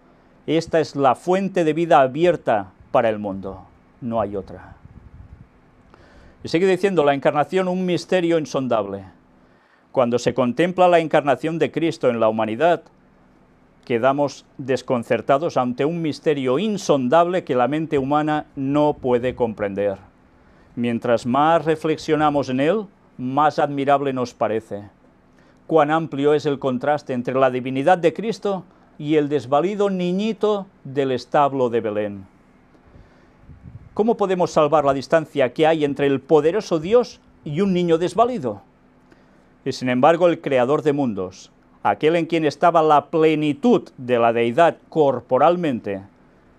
Esta es la fuente de vida abierta para el mundo. No hay otra. Y sigue diciendo, la encarnación, un misterio insondable. Cuando se contempla la encarnación de Cristo en la humanidad, quedamos desconcertados ante un misterio insondable que la mente humana no puede comprender. Mientras más reflexionamos en él, más admirable nos parece. Cuán amplio es el contraste entre la divinidad de Cristo y el desvalido niñito del establo de Belén. ¿Cómo podemos salvar la distancia que hay entre el poderoso Dios y un niño desvalido? Y sin embargo, el creador de mundos, aquel en quien estaba la plenitud de la deidad corporalmente,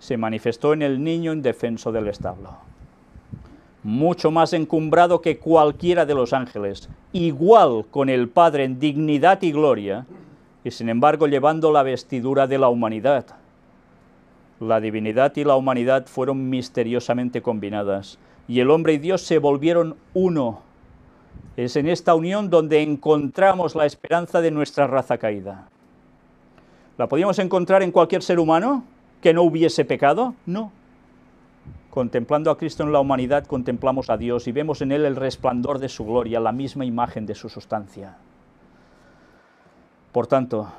se manifestó en el niño indefenso del establo. mucho más encumbrado que cualquiera de los ángeles, igual con el Padre en dignidad y gloria, y sin embargo llevando la vestidura de la humanidad. La divinidad y la humanidad fueron misteriosamente combinadas, y el hombre y Dios se volvieron uno. Es en esta unión donde encontramos la esperanza de nuestra raza caída. ¿La podíamos encontrar en cualquier ser humano que no hubiese pecado? No. Contemplando a Cristo en la humanidad, contemplamos a Dios y vemos en Él el resplandor de su gloria, la misma imagen de su sustancia. Por tanto,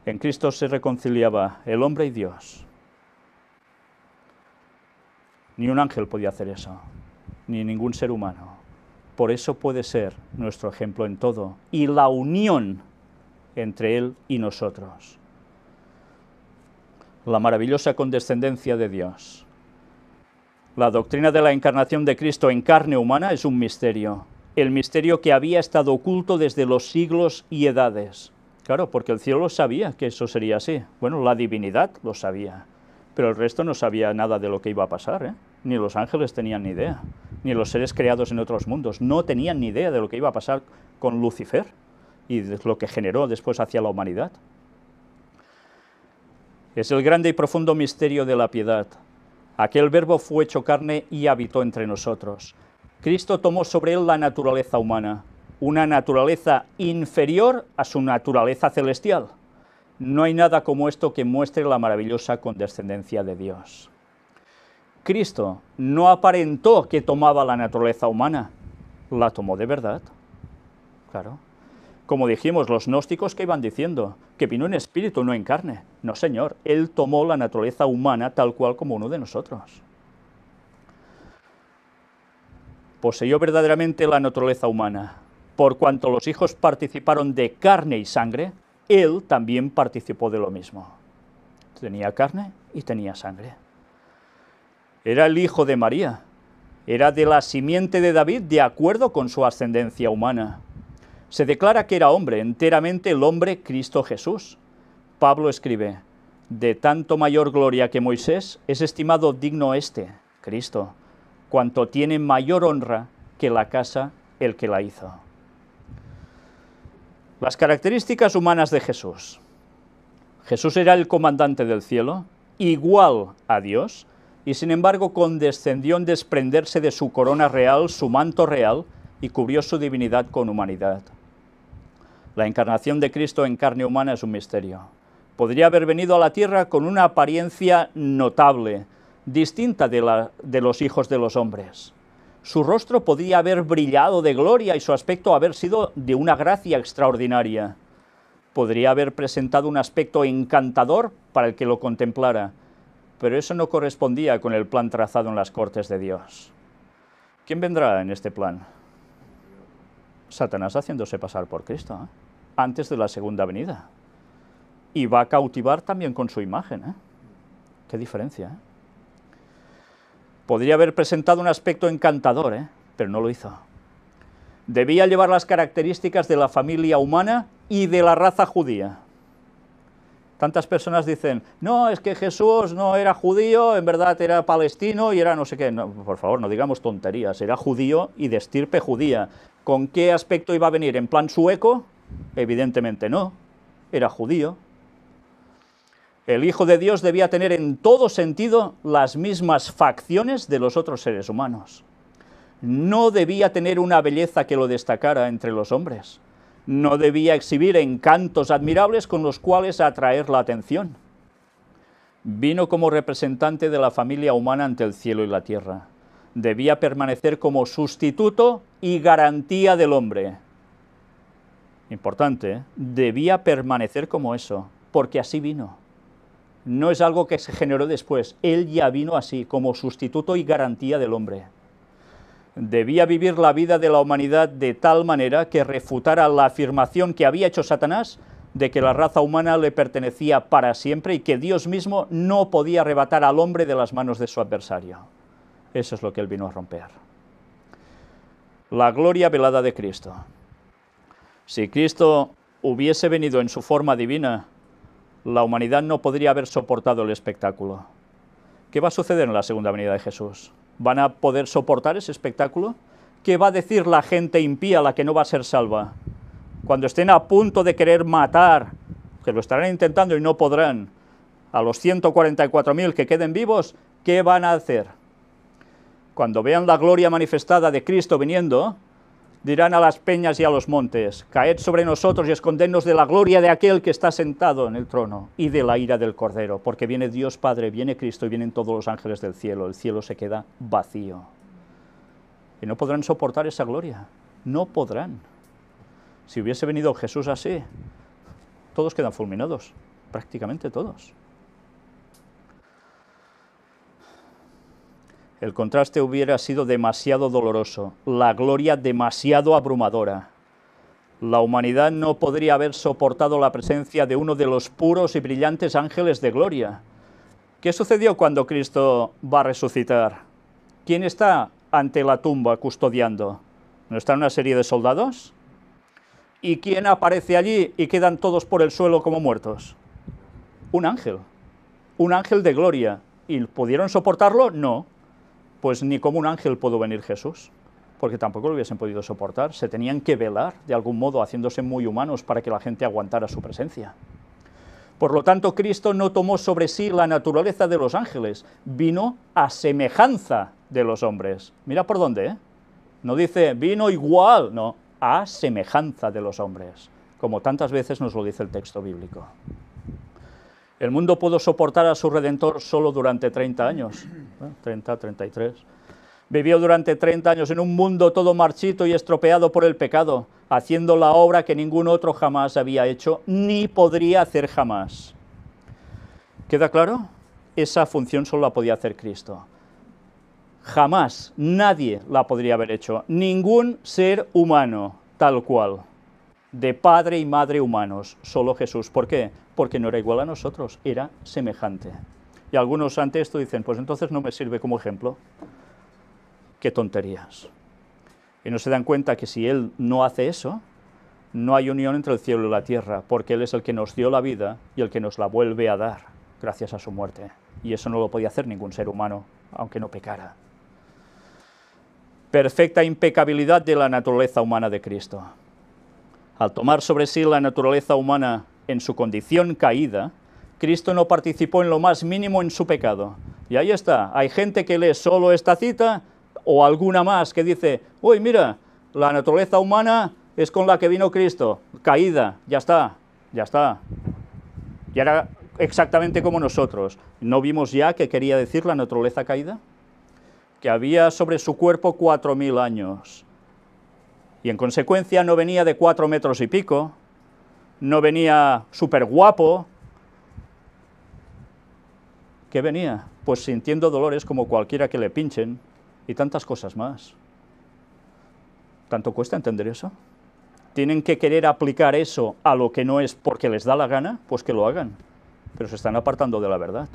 en Cristo se reconciliaba el hombre y Dios. Ni un ángel podía hacer eso, ni ningún ser humano. Por eso puede ser nuestro ejemplo en todo, y la unión entre Él y nosotros. La maravillosa condescendencia de Dios. La doctrina de la encarnación de Cristo en carne humana es un misterio, el misterio que había estado oculto desde los siglos y edades. Claro, porque el cielo sabía que eso sería así. Bueno, la divinidad lo sabía, pero el resto no sabía nada de lo que iba a pasar, ¿eh? Ni los ángeles tenían ni idea, ni los seres creados en otros mundos, no tenían ni idea de lo que iba a pasar con Lucifer y de lo que generó después hacia la humanidad. Es el grande y profundo misterio de la piedad. Aquel verbo fue hecho carne y habitó entre nosotros. Cristo tomó sobre él la naturaleza humana, una naturaleza inferior a su naturaleza celestial. No hay nada como esto que muestre la maravillosa condescendencia de Dios. Cristo no aparentó que tomaba la naturaleza humana, la tomó de verdad. Claro. Como dijimos, los gnósticos que iban diciendo que vino en espíritu, no en carne. No, señor, Él tomó la naturaleza humana tal cual como uno de nosotros. Poseyó verdaderamente la naturaleza humana. Por cuanto los hijos participaron de carne y sangre, Él también participó de lo mismo. Tenía carne y tenía sangre. Era el hijo de María. Era de la simiente de David de acuerdo con su ascendencia humana. Se declara que era hombre, enteramente el hombre Cristo Jesús. Pablo escribe, de tanto mayor gloria que Moisés es estimado digno este, Cristo, cuanto tiene mayor honra que la casa el que la hizo. Las características humanas de Jesús. Jesús era el comandante del cielo, igual a Dios, y sin embargo condescendió en desprenderse de su corona real, su manto real, y cubrió su divinidad con humanidad. La encarnación de Cristo en carne humana es un misterio. Podría haber venido a la tierra con una apariencia notable, distinta de los hijos de los hombres. Su rostro podría haber brillado de gloria y su aspecto haber sido de una gracia extraordinaria. Podría haber presentado un aspecto encantador para el que lo contemplara, pero eso no correspondía con el plan trazado en las cortes de Dios. ¿Quién vendrá en este plan? Satanás haciéndose pasar por Cristo, antes de la segunda venida. Y va a cautivar también con su imagen. Qué diferencia. Podría haber presentado un aspecto encantador, pero no lo hizo. Debía llevar las características de la familia humana y de la raza judía. Tantas personas dicen, no, es que Jesús no era judío, en verdad era palestino y era no sé qué. No, por favor, no digamos tonterías, era judío y de estirpe judía. ¿Con qué aspecto iba a venir? ¿En plan sueco? Evidentemente no, era judío. El Hijo de Dios debía tener en todo sentido las mismas facciones de los otros seres humanos. No debía tener una belleza que lo destacara entre los hombres. No debía exhibir encantos admirables con los cuales atraer la atención. Vino como representante de la familia humana ante el cielo y la tierra. Debía permanecer como sustituto y garantía del hombre. Importante, debía permanecer como eso, porque así vino. No es algo que se generó después, Él ya vino así, como sustituto y garantía del hombre. Debía vivir la vida de la humanidad de tal manera que refutara la afirmación que había hecho Satanás de que la raza humana le pertenecía para siempre y que Dios mismo no podía arrebatar al hombre de las manos de su adversario. Eso es lo que Él vino a romper. La gloria velada de Cristo. Si Cristo hubiese venido en su forma divina, la humanidad no podría haber soportado el espectáculo. ¿Qué va a suceder en la segunda venida de Jesús? ¿Van a poder soportar ese espectáculo? ¿Qué va a decir la gente impía, la que no va a ser salva? Cuando estén a punto de querer matar, que lo estarán intentando y no podrán, a los 144.000 que queden vivos, ¿qué van a hacer? Cuando vean la gloria manifestada de Cristo viniendo, dirán a las peñas y a los montes, caed sobre nosotros y escondednos de la gloria de aquel que está sentado en el trono y de la ira del Cordero, porque viene Dios Padre, viene Cristo y vienen todos los ángeles del cielo, el cielo se queda vacío. Y no podrán soportar esa gloria, no podrán. Si hubiese venido Jesús así, todos quedan fulminados, prácticamente todos. El contraste hubiera sido demasiado doloroso, la gloria demasiado abrumadora. La humanidad no podría haber soportado la presencia de uno de los puros y brillantes ángeles de gloria. ¿Qué sucedió cuando Cristo va a resucitar? ¿Quién está ante la tumba custodiando? ¿No está una serie de soldados? ¿Y quién aparece allí y quedan todos por el suelo como muertos? Un ángel de gloria. ¿Y pudieron soportarlo? No. Pues ni como un ángel pudo venir Jesús, porque tampoco lo hubiesen podido soportar. Se tenían que velar de algún modo, haciéndose muy humanos para que la gente aguantara su presencia. Por lo tanto, Cristo no tomó sobre sí la naturaleza de los ángeles, vino a semejanza de los hombres. Mira por dónde, ¿eh? No dice, vino igual, no, a semejanza de los hombres, como tantas veces nos lo dice el texto bíblico. El mundo pudo soportar a su Redentor solo durante 30 años, 30, 33. Vivió durante 30 años en un mundo todo marchito y estropeado por el pecado, haciendo la obra que ningún otro jamás había hecho, ni podría hacer jamás. ¿Queda claro? Esa función solo la podía hacer Cristo. Jamás, nadie la podría haber hecho, ningún ser humano, tal cual, de padre y madre humanos, solo Jesús. ¿Por qué? Porque no era igual a nosotros, era semejante. Y algunos ante esto dicen, pues entonces no me sirve como ejemplo. ¡Qué tonterías! Y no se dan cuenta que si Él no hace eso, no hay unión entre el cielo y la tierra, porque Él es el que nos dio la vida y el que nos la vuelve a dar, gracias a su muerte. Y eso no lo podía hacer ningún ser humano, aunque no pecara. Perfecta impecabilidad de la naturaleza humana de Cristo. Al tomar sobre sí la naturaleza humana en su condición caída, Cristo no participó en lo más mínimo en su pecado. Y ahí está, hay gente que lee solo esta cita, o alguna más que dice, uy, mira, la naturaleza humana es con la que vino Cristo, caída, ya está, ya está. Y era exactamente como nosotros. ¿No vimos ya qué quería decir la naturaleza caída? Que había sobre su cuerpo 4.000 años. Y en consecuencia no venía de 4 metros y pico, no venía súper guapo. ¿Qué venía? Pues sintiendo dolores como cualquiera que le pinchen y tantas cosas más. ¿Tanto cuesta entender eso? ¿Tienen que querer aplicar eso a lo que no es porque les da la gana? Pues que lo hagan, pero se están apartando de la verdad.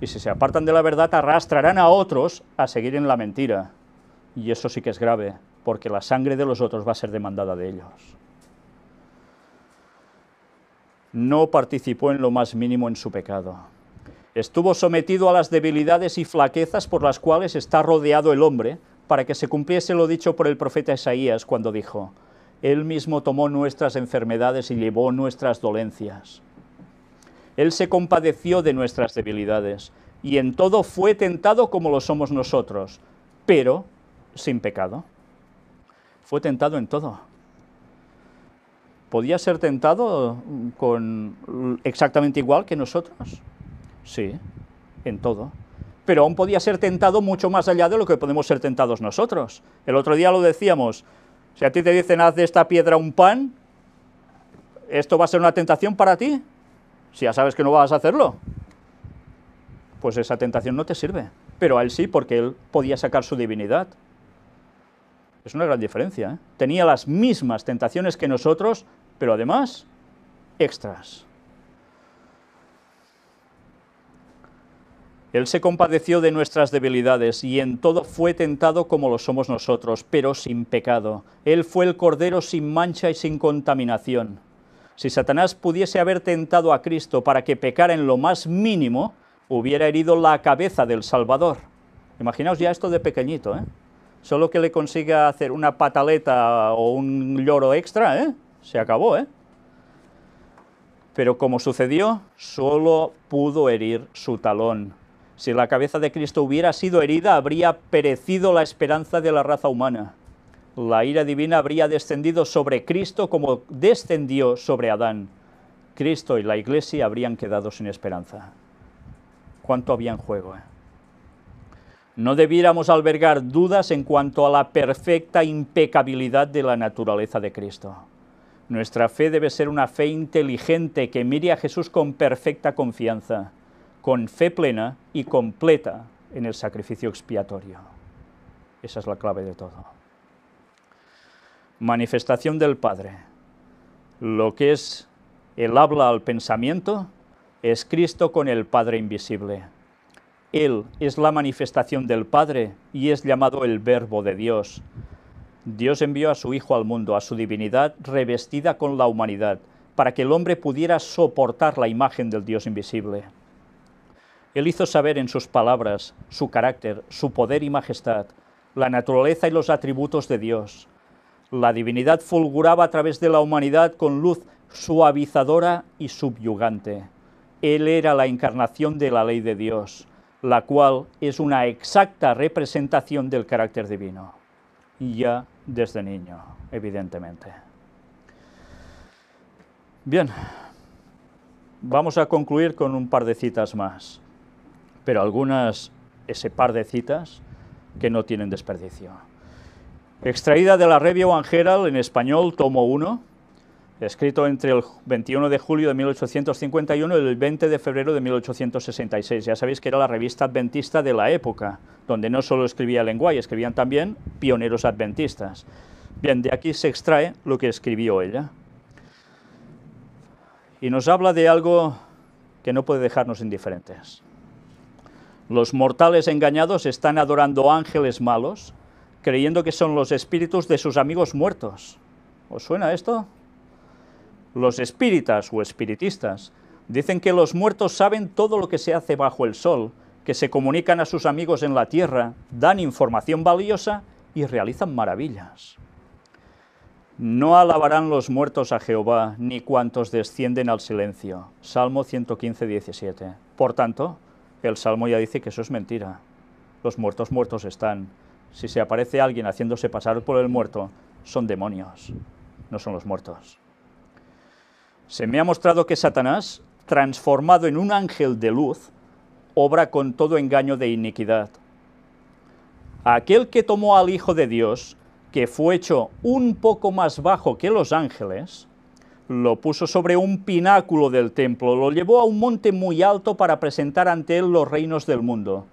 Y si se apartan de la verdad, arrastrarán a otros a seguir en la mentira. Y eso sí que es grave, porque la sangre de los otros va a ser demandada de ellos. No participó en lo más mínimo en su pecado. Estuvo sometido a las debilidades y flaquezas por las cuales está rodeado el hombre, para que se cumpliese lo dicho por el profeta Isaías cuando dijo, Él mismo tomó nuestras enfermedades y llevó nuestras dolencias. Él se compadeció de nuestras debilidades, y en todo fue tentado como lo somos nosotros, pero sin pecado. Fue tentado en todo. ¿Podía ser tentado exactamente igual que nosotros? Sí, en todo. Pero aún podía ser tentado mucho más allá de lo que podemos ser tentados nosotros. El otro día lo decíamos, si a ti te dicen, haz de esta piedra un pan, ¿esto va a ser una tentación para ti? Si ya sabes que no vas a hacerlo, pues esa tentación no te sirve. Pero a él sí, porque él podía sacar su divinidad. Es una gran diferencia, ¿eh? Tenía las mismas tentaciones que nosotros, pero además, extras. Él se compadeció de nuestras debilidades y en todo fue tentado como lo somos nosotros, pero sin pecado. Él fue el Cordero sin mancha y sin contaminación. Si Satanás pudiese haber tentado a Cristo para que pecara en lo más mínimo, hubiera herido la cabeza del Salvador. Imaginaos ya esto de pequeñito, ¿eh? Solo que le consiga hacer una pataleta o un lloro extra, ¿eh? Se acabó, ¿eh? Pero como sucedió, solo pudo herir su talón. Si la cabeza de Cristo hubiera sido herida, habría perecido la esperanza de la raza humana. La ira divina habría descendido sobre Cristo como descendió sobre Adán. Cristo y la Iglesia habrían quedado sin esperanza. ¿Cuánto había en juego, eh? No debiéramos albergar dudas en cuanto a la perfecta impecabilidad de la naturaleza de Cristo. Nuestra fe debe ser una fe inteligente que mire a Jesús con perfecta confianza, con fe plena y completa en el sacrificio expiatorio. Esa es la clave de todo. Manifestación del Padre. Lo que es el habla al pensamiento es Cristo con el Padre invisible. Él es la manifestación del Padre y es llamado el Verbo de Dios. Dios envió a su Hijo al mundo, a su divinidad revestida con la humanidad, para que el hombre pudiera soportar la imagen del Dios invisible. Él hizo saber en sus palabras su carácter, su poder y majestad, la naturaleza y los atributos de Dios. La divinidad fulguraba a través de la humanidad con luz suavizadora y subyugante. Él era la encarnación de la ley de Dios, la cual es una exacta representación del carácter divino. Y ya desde niño, evidentemente. Bien, vamos a concluir con un par de citas más, pero algunas, ese par de citas, que no tienen desperdicio. Extraída de la Review and Herald en español, tomo 1, escrito entre el 21 de julio de 1851 y el 20 de febrero de 1866. Ya sabéis que era la revista adventista de la época, donde no solo escribía Ellen White, escribían también pioneros adventistas. Bien, de aquí se extrae lo que escribió ella. Y nos habla de algo que no puede dejarnos indiferentes. Los mortales engañados están adorando ángeles malos, creyendo que son los espíritus de sus amigos muertos. ¿Os suena esto? Los espíritas o espiritistas dicen que los muertos saben todo lo que se hace bajo el sol, que se comunican a sus amigos en la tierra, dan información valiosa y realizan maravillas. No alabarán los muertos a Jehová, ni cuantos descienden al silencio. Salmo 115, 17. Por tanto, el Salmo ya dice que eso es mentira. Los muertos muertos están. Si se aparece alguien haciéndose pasar por el muerto, son demonios, no son los muertos. Se me ha mostrado que Satanás, transformado en un ángel de luz, obra con todo engaño de iniquidad. Aquel que tomó al Hijo de Dios, que fue hecho un poco más bajo que los ángeles, lo puso sobre un pináculo del templo, lo llevó a un monte muy alto para presentar ante él los reinos del mundo.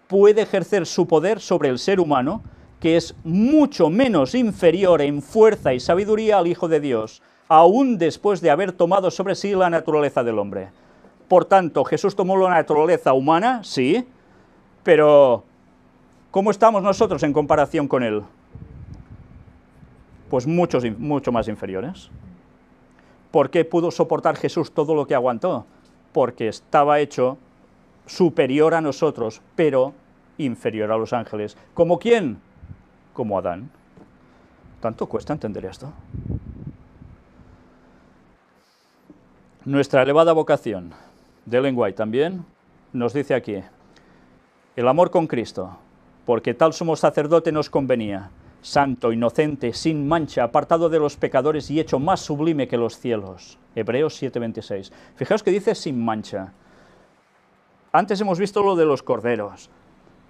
Puede ejercer su poder sobre el ser humano, que es mucho menos inferior en fuerza y sabiduría al Hijo de Dios, aún después de haber tomado sobre sí la naturaleza del hombre. Por tanto, Jesús tomó la naturaleza humana, sí, pero ¿cómo estamos nosotros en comparación con él? Pues mucho más inferiores. ¿Por qué pudo soportar Jesús todo lo que aguantó? Porque estaba hecho superior a nosotros, pero inferior a los ángeles. ¿Como quién? Como Adán. ¿Tanto cuesta entender esto? Nuestra elevada vocación, de Ellen White también, nos dice aquí, el amor con Cristo, porque tal sumo sacerdote nos convenía, santo, inocente, sin mancha, apartado de los pecadores y hecho más sublime que los cielos. Hebreos 7:26. Fijaos que dice sin mancha. Antes hemos visto lo de los corderos.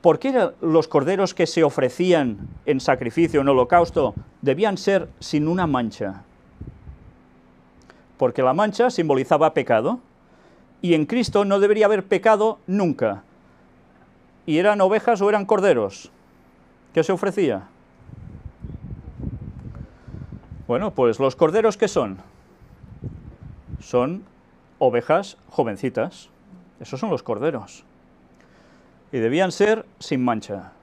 ¿Por qué los corderos que se ofrecían en sacrificio, en holocausto, debían ser sin una mancha? Porque la mancha simbolizaba pecado, y en Cristo no debería haber pecado nunca. ¿Y eran ovejas o eran corderos? ¿Qué se ofrecía? Bueno, pues los corderos, ¿qué son? Son ovejas jovencitas. Esos son los corderos. Y debían ser sin mancha.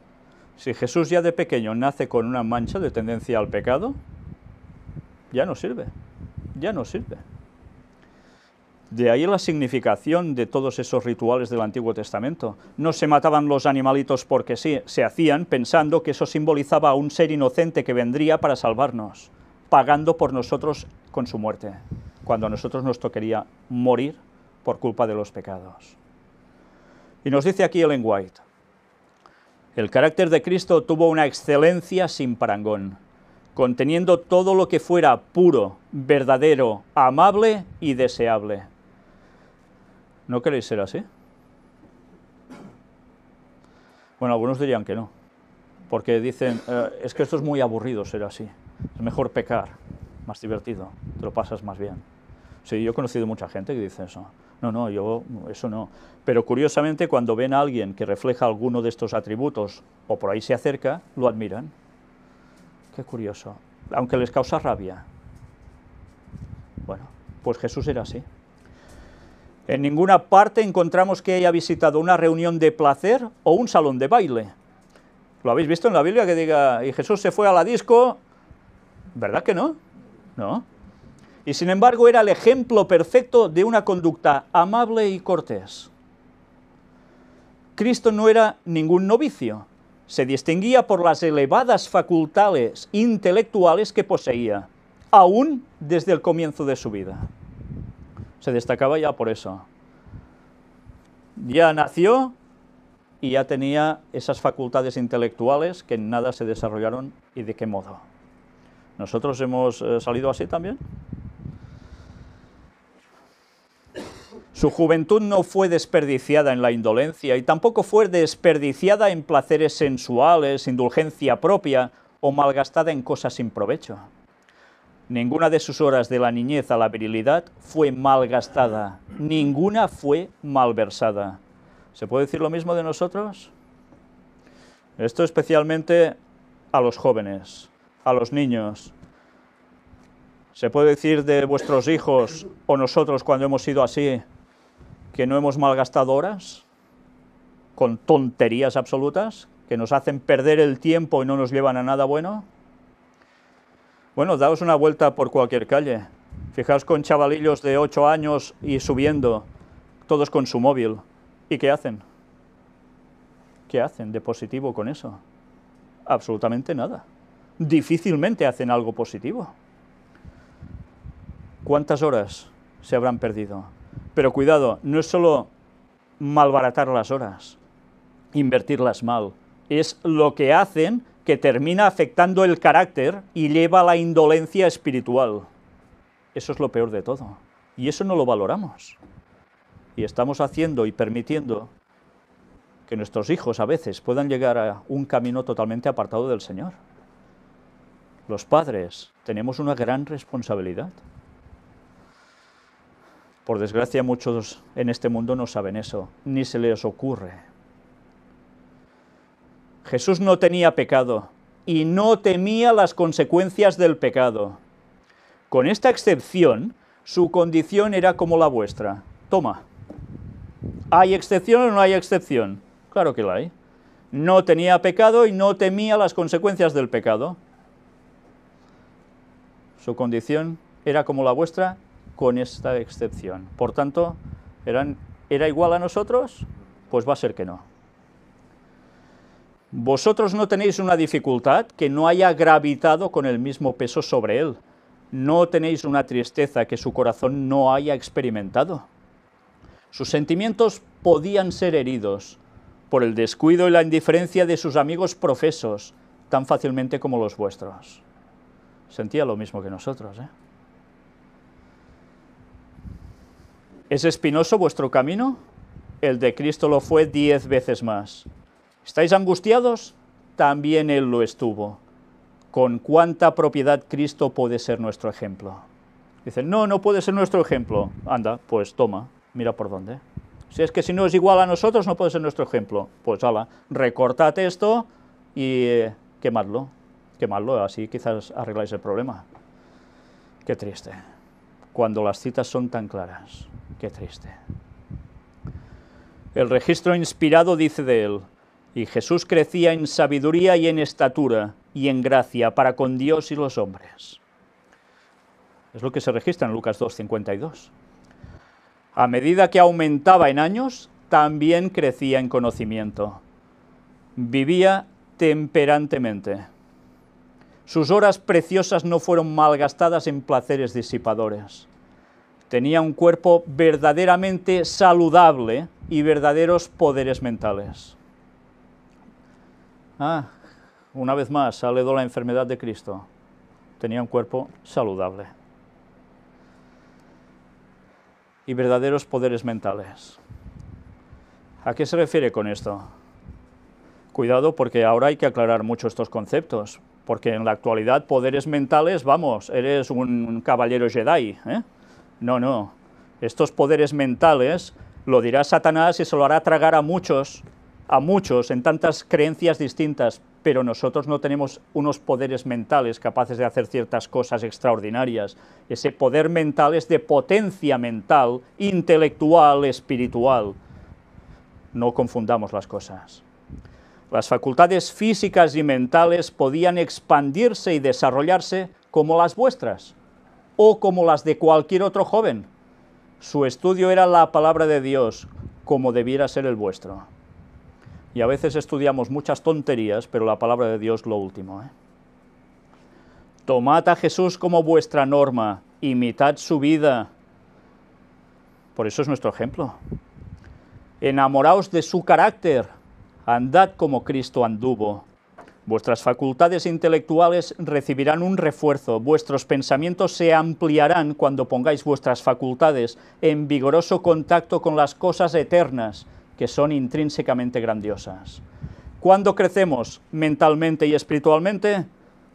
Si Jesús ya de pequeño nace con una mancha de tendencia al pecado, ya no sirve. Ya no sirve. De ahí la significación de todos esos rituales del Antiguo Testamento. No se mataban los animalitos porque sí, se hacían pensando que eso simbolizaba a un ser inocente que vendría para salvarnos, pagando por nosotros con su muerte, cuando a nosotros nos tocaría morir por culpa de los pecados. Y nos dice aquí Ellen White, el carácter de Cristo tuvo una excelencia sin parangón, conteniendo todo lo que fuera puro, verdadero, amable y deseable. ¿No queréis ser así? Bueno, algunos dirían que no, porque dicen, es que esto es muy aburrido ser así, es mejor pecar, más divertido, te lo pasas más bien. Sí, yo he conocido mucha gente que dice eso. No, yo eso no. Pero curiosamente cuando ven a alguien que refleja alguno de estos atributos, o por ahí se acerca, lo admiran. Qué curioso, aunque les causa rabia. Bueno, pues Jesús era así. En ninguna parte encontramos que haya visitado una reunión de placer o un salón de baile. ¿Lo habéis visto en la Biblia que diga, y Jesús se fue a la disco? ¿Verdad que no? No. Y sin embargo era el ejemplo perfecto de una conducta amable y cortés. Cristo no era ningún novicio. Se distinguía por las elevadas facultades intelectuales que poseía, aún desde el comienzo de su vida. Se destacaba ya por eso. Ya nació y ya tenía esas facultades intelectuales que en nada se desarrollaron, y de qué modo. ¿Nosotros hemos salido así también? Su juventud no fue desperdiciada en la indolencia y tampoco fue desperdiciada en placeres sensuales, indulgencia propia o malgastada en cosas sin provecho. Ninguna de sus horas de la niñez a la virilidad fue malgastada, ninguna fue malversada. ¿Se puede decir lo mismo de nosotros? Esto especialmente a los jóvenes, a los niños. ¿Se puede decir de vuestros hijos o nosotros cuando hemos sido así, que no hemos malgastado horas con tonterías absolutas que nos hacen perder el tiempo y no nos llevan a nada bueno? Bueno, daos una vuelta por cualquier calle. Fijaos con chavalillos de 8 años y subiendo, todos con su móvil. ¿Y qué hacen? ¿Qué hacen de positivo con eso? Absolutamente nada. Difícilmente hacen algo positivo. ¿Cuántas horas se habrán perdido? Pero cuidado, no es solo malbaratar las horas, invertirlas mal, es lo que hacen que termina afectando el carácter y lleva a la indolencia espiritual. Eso es lo peor de todo, y eso no lo valoramos. Y estamos haciendo y permitiendo que nuestros hijos a veces puedan llegar a un camino totalmente apartado del Señor. Los padres tenemos una gran responsabilidad. Por desgracia, muchos en este mundo no saben eso, ni se les ocurre. Jesús no tenía pecado y no temía las consecuencias del pecado. Con esta excepción, su condición era como la vuestra. Toma. ¿Hay excepción o no hay excepción? Claro que la hay. No tenía pecado y no temía las consecuencias del pecado. Su condición era como la vuestra, con esta excepción. Por tanto, ¿era igual a nosotros? Pues va a ser que no. Vosotros no tenéis una dificultad que no haya gravitado con el mismo peso sobre él. No tenéis una tristeza que su corazón no haya experimentado. Sus sentimientos podían ser heridos por el descuido y la indiferencia de sus amigos profesos, tan fácilmente como los vuestros. Sentía lo mismo que nosotros, ¿eh? ¿Es espinoso vuestro camino? El de Cristo lo fue 10 veces más. ¿Estáis angustiados? También Él lo estuvo. ¿Con cuánta propiedad Cristo puede ser nuestro ejemplo? Dicen, no puede ser nuestro ejemplo. Anda, pues toma, mira por dónde. Si es que si no es igual a nosotros, no puede ser nuestro ejemplo. Pues hala, recortad esto y quemadlo. Quemadlo, así quizás arregláis el problema. Qué triste. Cuando las citas son tan claras. Qué triste. El registro inspirado dice de él, y Jesús crecía en sabiduría y en estatura y en gracia para con Dios y los hombres. Es lo que se registra en Lucas 2:52. A medida que aumentaba en años, también crecía en conocimiento. Vivía temperantemente. Sus horas preciosas no fueron malgastadas en placeres disipadores. Tenía un cuerpo verdaderamente saludable y verdaderos poderes mentales. Una vez más, sale de la enfermedad de Cristo. Tenía un cuerpo saludable. Y verdaderos poderes mentales. ¿A qué se refiere con esto? Cuidado, porque ahora hay que aclarar mucho estos conceptos, porque en la actualidad poderes mentales, vamos, eres un caballero Jedi, ¿eh? No. Estos poderes mentales lo dirá Satanás y se lo hará tragar a muchos, en tantas creencias distintas, pero nosotros no tenemos unos poderes mentales capaces de hacer ciertas cosas extraordinarias. Ese poder mental es de potencia mental, intelectual, espiritual. No confundamos las cosas. Las facultades físicas y mentales podían expandirse y desarrollarse como las vuestras, o como las de cualquier otro joven. Su estudio era la palabra de Dios, como debiera ser el vuestro. Y a veces estudiamos muchas tonterías, pero la palabra de Dios lo último, ¿eh? Tomad a Jesús como vuestra norma, imitad su vida. Por eso es nuestro ejemplo. Enamoraos de su carácter, andad como Cristo anduvo. Vuestras facultades intelectuales recibirán un refuerzo, vuestros pensamientos se ampliarán cuando pongáis vuestras facultades en vigoroso contacto con las cosas eternas, que son intrínsecamente grandiosas. ¿Cuándo crecemos mentalmente y espiritualmente?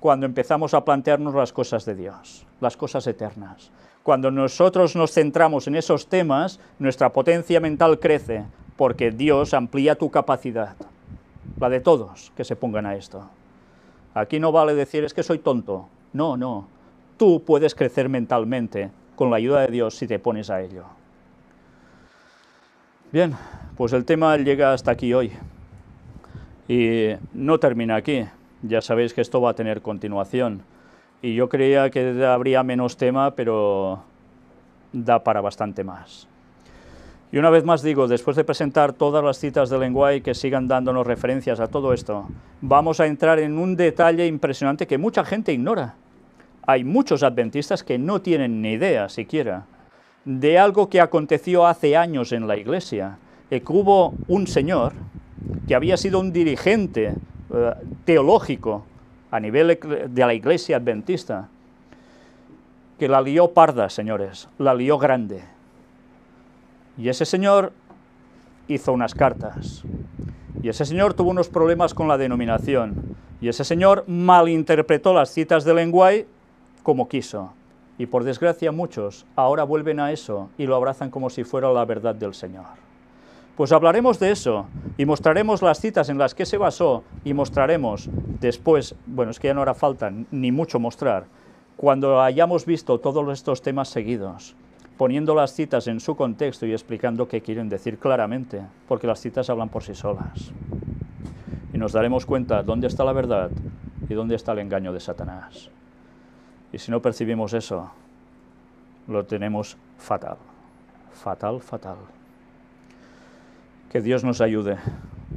Cuando empezamos a plantearnos las cosas de Dios, las cosas eternas. Cuando nosotros nos centramos en esos temas, nuestra potencia mental crece, porque Dios amplía tu capacidad, la de todos que se pongan a esto. Aquí no vale decir, es que soy tonto. No. Tú puedes crecer mentalmente con la ayuda de Dios si te pones a ello. Bien, pues el tema llega hasta aquí hoy. Y no termina aquí. Ya sabéis que esto va a tener continuación. Y yo creía que habría menos tema, pero da para bastante más. Y una vez más digo, después de presentar todas las citas de lenguaje que sigan dándonos referencias a todo esto, vamos a entrar en un detalle impresionante que mucha gente ignora. Hay muchos adventistas que no tienen ni idea siquiera de algo que aconteció hace años en la iglesia. Que hubo un señor que había sido un dirigente teológico a nivel de la iglesia adventista, que la lió parda, señores, la lió grande. Y ese señor hizo unas cartas, y ese señor tuvo unos problemas con la denominación, y ese señor malinterpretó las citas de lenguaje como quiso, y por desgracia muchos ahora vuelven a eso y lo abrazan como si fuera la verdad del Señor. Pues hablaremos de eso, y mostraremos las citas en las que se basó, y mostraremos después, bueno, es que ya no hará falta ni mucho mostrar, cuando hayamos visto todos estos temas seguidos, poniendo las citas en su contexto y explicando qué quieren decir claramente, porque las citas hablan por sí solas. Y nos daremos cuenta dónde está la verdad y dónde está el engaño de Satanás. Y si no percibimos eso, lo tenemos fatal, fatal, fatal. Que Dios nos ayude,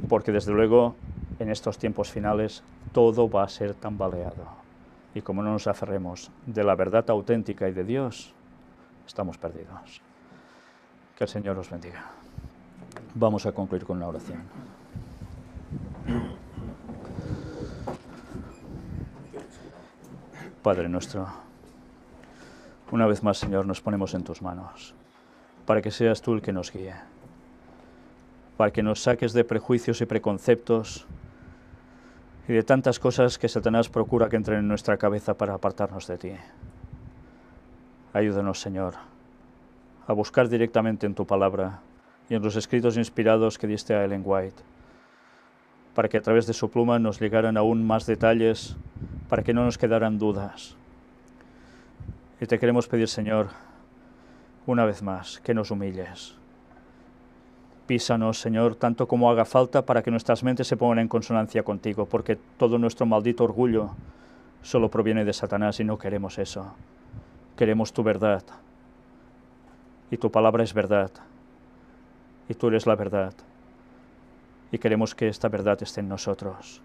porque desde luego en estos tiempos finales todo va a ser tambaleado. Y como no nos aferremos de la verdad auténtica y de Dios, estamos perdidos. Que el Señor os bendiga. Vamos a concluir con una oración. Padre nuestro, una vez más, Señor, nos ponemos en tus manos, para que seas tú el que nos guíe, para que nos saques de prejuicios y preconceptos y de tantas cosas que Satanás procura que entren en nuestra cabeza para apartarnos de ti. Ayúdanos, Señor, a buscar directamente en tu palabra y en los escritos inspirados que diste a Ellen White, para que a través de su pluma nos llegaran aún más detalles, para que no nos quedaran dudas. Y te queremos pedir, Señor, una vez más, que nos humilles. Písanos, Señor, tanto como haga falta para que nuestras mentes se pongan en consonancia contigo, porque todo nuestro maldito orgullo solo proviene de Satanás y no queremos eso. Queremos tu verdad. Y tu palabra es verdad. Y tú eres la verdad. Y queremos que esta verdad esté en nosotros.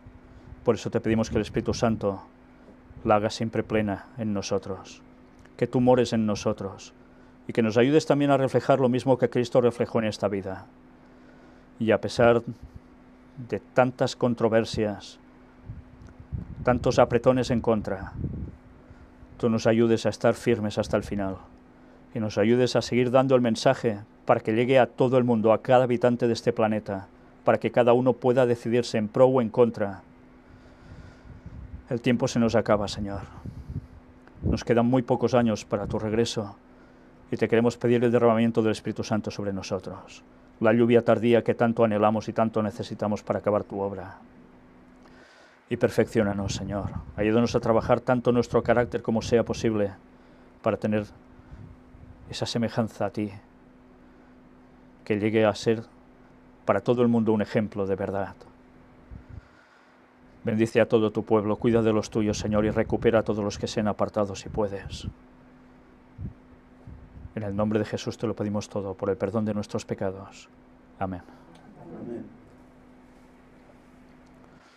Por eso te pedimos que el Espíritu Santo la haga siempre plena en nosotros. Que tú mores en nosotros. Y que nos ayudes también a reflejar lo mismo que Cristo reflejó en esta vida. Y a pesar de tantas controversias, tantos apretones en contra, tú nos ayudes a estar firmes hasta el final. Y nos ayudes a seguir dando el mensaje para que llegue a todo el mundo, a cada habitante de este planeta, para que cada uno pueda decidirse en pro o en contra. El tiempo se nos acaba, Señor. Nos quedan muy pocos años para tu regreso y te queremos pedir el derramamiento del Espíritu Santo sobre nosotros, la lluvia tardía que tanto anhelamos y tanto necesitamos para acabar tu obra. Y perfecciónanos, Señor. Ayúdanos a trabajar tanto nuestro carácter como sea posible para tener esa semejanza a ti, que llegue a ser para todo el mundo un ejemplo de verdad. Bendice a todo tu pueblo, cuida de los tuyos, Señor, y recupera a todos los que sean apartados si puedes. En el nombre de Jesús te lo pedimos todo, por el perdón de nuestros pecados. Amén. Amén.